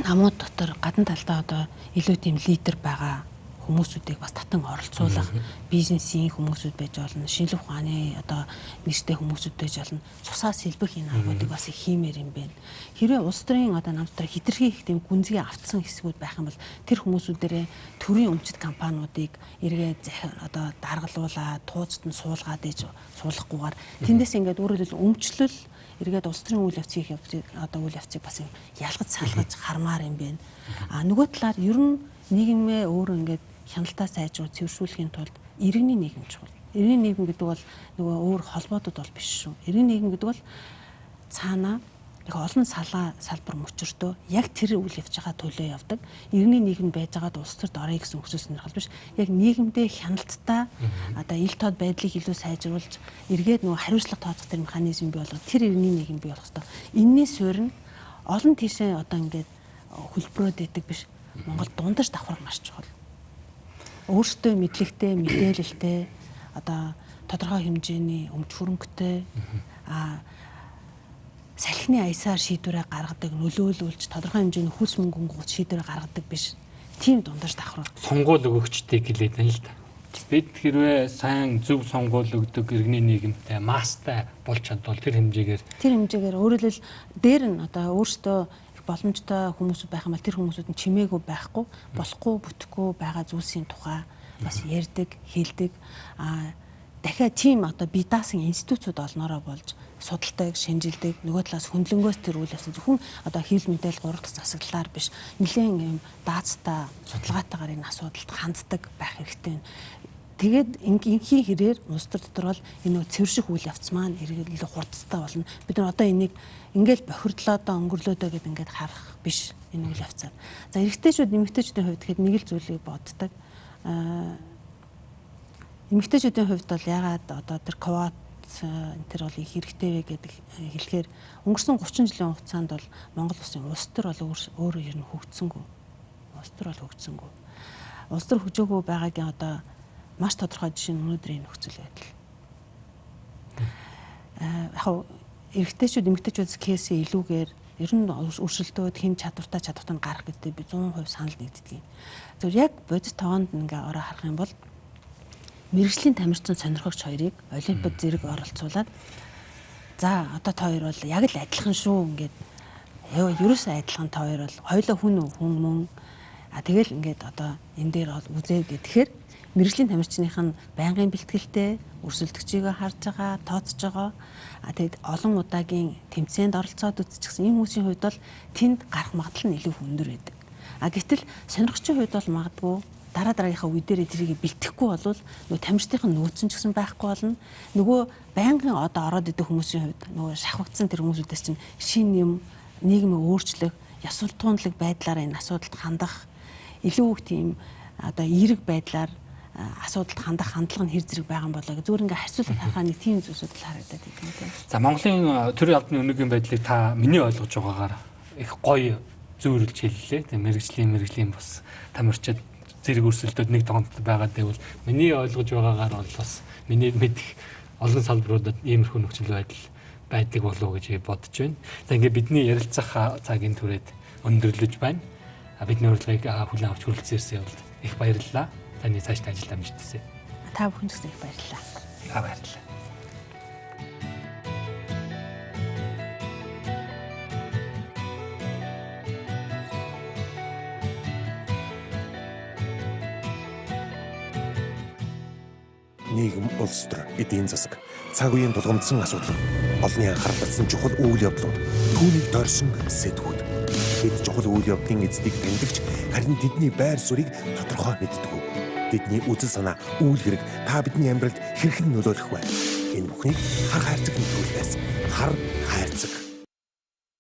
намууд дотор гадна талдаа одоо илүү тийм лидер байгаа хүмүүсүүдийг бас татан оролцуулах, бизнесийн хүмүүсүүд байж болно, шинжлэх ухааны одоо нэртэй хүмүүсүүд байж болно. Цусаас хэлбэх энэ аргуудыг бас их хиймээр юм байна. Хэрвээ улс төрийн одоо нам дотор хэтэрхий их тийм гүнзгий автсан хэсгүүд байх юм бол тэр хүмүүсүүдээрээ төрийн өмчит компаниудыг эргээд одоо даргалуулаад, тууцд нь суулгаад ээж суулгахгүйгээр тэндээс ингээд өөрөөр хэлбэл өмчлөл эргээд улс төрийн үйл явцыг одоо үйл явцыг бас ялгаж салгаж хармаар юм байна. Нөгөө талаар ер нь нийгмээ өөрөө ингээд хяналтаа сайжруулж цэвэршүүлэхийн тулд иргэний нийгэм чухал. Иргэний нийгэм гэдэг бол нөгөө өөр холбоотод бол биш шүү. Иргэний нийгэм гэдэг бол цаанаа их олон салбар мөчөртөө яг тэр үйл явж байгаа төлөө явдаг. Иргэний нийгэм байж байгаад улс төрд орё гэсэн хүсэл сонирхол биш. Яг нийгэмдээ хяналттай одоо ил тод байдлыг илүү сайжруулж эргээд нөгөө хариуцлага тооцох тэр механизм бий болгох, тэр иргэний нийгэм бий болох ёстой. Энэний суурь нь олон тийшээ одоо ингээд хөлбрөөд идэг биш. Монгол дундаж давхар маш чухал. Өөртөө мэдлэгтэй, мэдээлэлтэй одоо тодорхой хэмжээний өмч хөрөнгөтэй салхины аясаар шийдвэрээ гаргадаг, нөлөөлүүлж тодорхой хэмжээний хөлс мөнгөнгүүд шийдвэрээ гаргадаг биш. Тийм дундаж давхар. Сонгуул өгөгчтэй гэлээд байна л да. Бид хэрвээ сайн зөв сонгуул өгдөг иргэний нийгэмтэй, маастай болж чадвал тэр хэмжээгээр өөрөөр хэлбэл дээр нь одоо өөртөө боломжтой хүмүүсүүд байх юм бол тэр хүмүүсүүд нь чимээгүй байхгүй, болохгүй, бүтэхгүй байгаа зүйлсийн тухай бас ярьдаг, хэлдэг. Дахиад тийм одоо бие даасан институтууд олноороо болж судалдаг, шинжилдэг. Нөгөө талаас хөндлөнгөөс тэр үйл явц зөвхөн одоо хил мэдээл гурав дахь засаглалаар биш, нэлээд юм даацтай судалгаатайгаар энэ асуудалд ханддаг байх хэрэгтэй. Тэгээд ингийн хэрээр улс төр дотор бол энэ цэвэрших үйл явц маань илүү хурдтай болно. Бид нар одоо энийг ингээл бохирдлоодоо өнгөрлөөдөө гэд ингээд харах биш энэ үйл явцаар. За эрэгтэйчүүд, эмэгтэйчүүдийн хувьд тэгэхэд нэг л зүйлийг боддог. Эмэгтэйчүүдийн хувьд бол ягаад одоо тэр квот тэр бол их хэрэгтэй вэ гэдэг хэлэхээр өнгөрсөн 30 жилийн хугацаанд бол Монгол улсын улс төр бол өөрөө ер нь хөгжсөнгүй. Улс төр бол хөгжсөнгүй. Улс төр хөгжөөгүй байгаагийн одоо маш тодорхой жишээ нь өнөөдрийн нөхцөл байдал. Яг эрэгтэйчүүд, эмэгтэйчүүдс кейсээ илүүгээр ер нь өршөлтөөд хэн чадвартай нь гарах гэдэг би 100% санал нэгддэг юм. Зөв яг бодит тоонд ингээ ороо харах юм бол мэргэжлийн тамирчин сонирхогч хоёрыг олимпиад зэрэг оролцуулаад за одоо та хоёр бол яг л адилхан шүү ингээд ерөөсөө адилхан та хоёр бол хоёулаа хүн мөн тэгэл ингээд одоо энэ дээр бол үзээ гэхээр мэргэжлийн тамирчных нь байнгын бэлтгэлтэй өрсөлдөгчийгөө харж байгаа, тооцож байгаа. Тэгэд олон удаагийн тэмцээнд оролцоод үзчихсэн энэ хүмүүсийн хувьд бол тэнд гарах магадлал нь илүү өндөр байдаг. Гэтэл сонирхчийн хувьд бол магадгүй дараагийнхаа үе дээр тэрийг бэлтгэхгүй болвол нөгөө тамирчдын нөөцөн ч гэсэн байхгүй болно. Нөгөө байнгын одоо ороод идэх хүмүүсийн хувьд нөгөө шахагдсан тэр хүмүүсүүдээс чинь шин юм, нийгмээ өөрчлөх, ясвал туундлаг байдлаараа энэ асуудалд хандах илүү их тийм одоо эерэг байдлаар асуудалд хандах хандлага нь хэр зэрэг байгаа юм болоо зүгээр ингээ харьцуулаад харахаа нэг тийм зүйлсүүд л харагдаад идэв тийм. За Монголын төрийн албаны өнөөгийн байдлыг та миний ойлгож байгаагаар их гоё зөөрүүлж хэллээ. Тийм мэрэгжлийн бас тамирчид зэрэг өрсөлдөд нэг тоонд байгаад байвал миний ойлгож байгаагаар бол бас миний мэдих олон салбаруудад иймэрхүү нөхцөл байдал байдаг болов уу гэж бодож байна. За ингээ бидний ярилцах цагийн түрээд өндөрлөж байна. Бидний урилгыг хүлээн авч хүрэлцэн ирсэн явдалд их баярлалаа. Таны цаашдаа ажил амжилттай. Та бүхэнд их баярлалаа. Баярлалаа. Нийгэм, улс төр, эдийн засаг, цаг үеийн тулгамдсан асуудал, олонний анхаарал татсан чухал үйл явдлууд, түүнийг дорсон сэдвүүд. Бид чухал үйл явдлын эздийг тэмдэгч, харин тэдний байр суурийг тодорхой мэддэг. Тэдний үзэл санаа, үйл хэрэг та бидний амьдралд хэрхэн нөлөөлөх вэ? Энэ бүхнийг хар хайрцаг нэвтрүүлгээс хар хайрцаг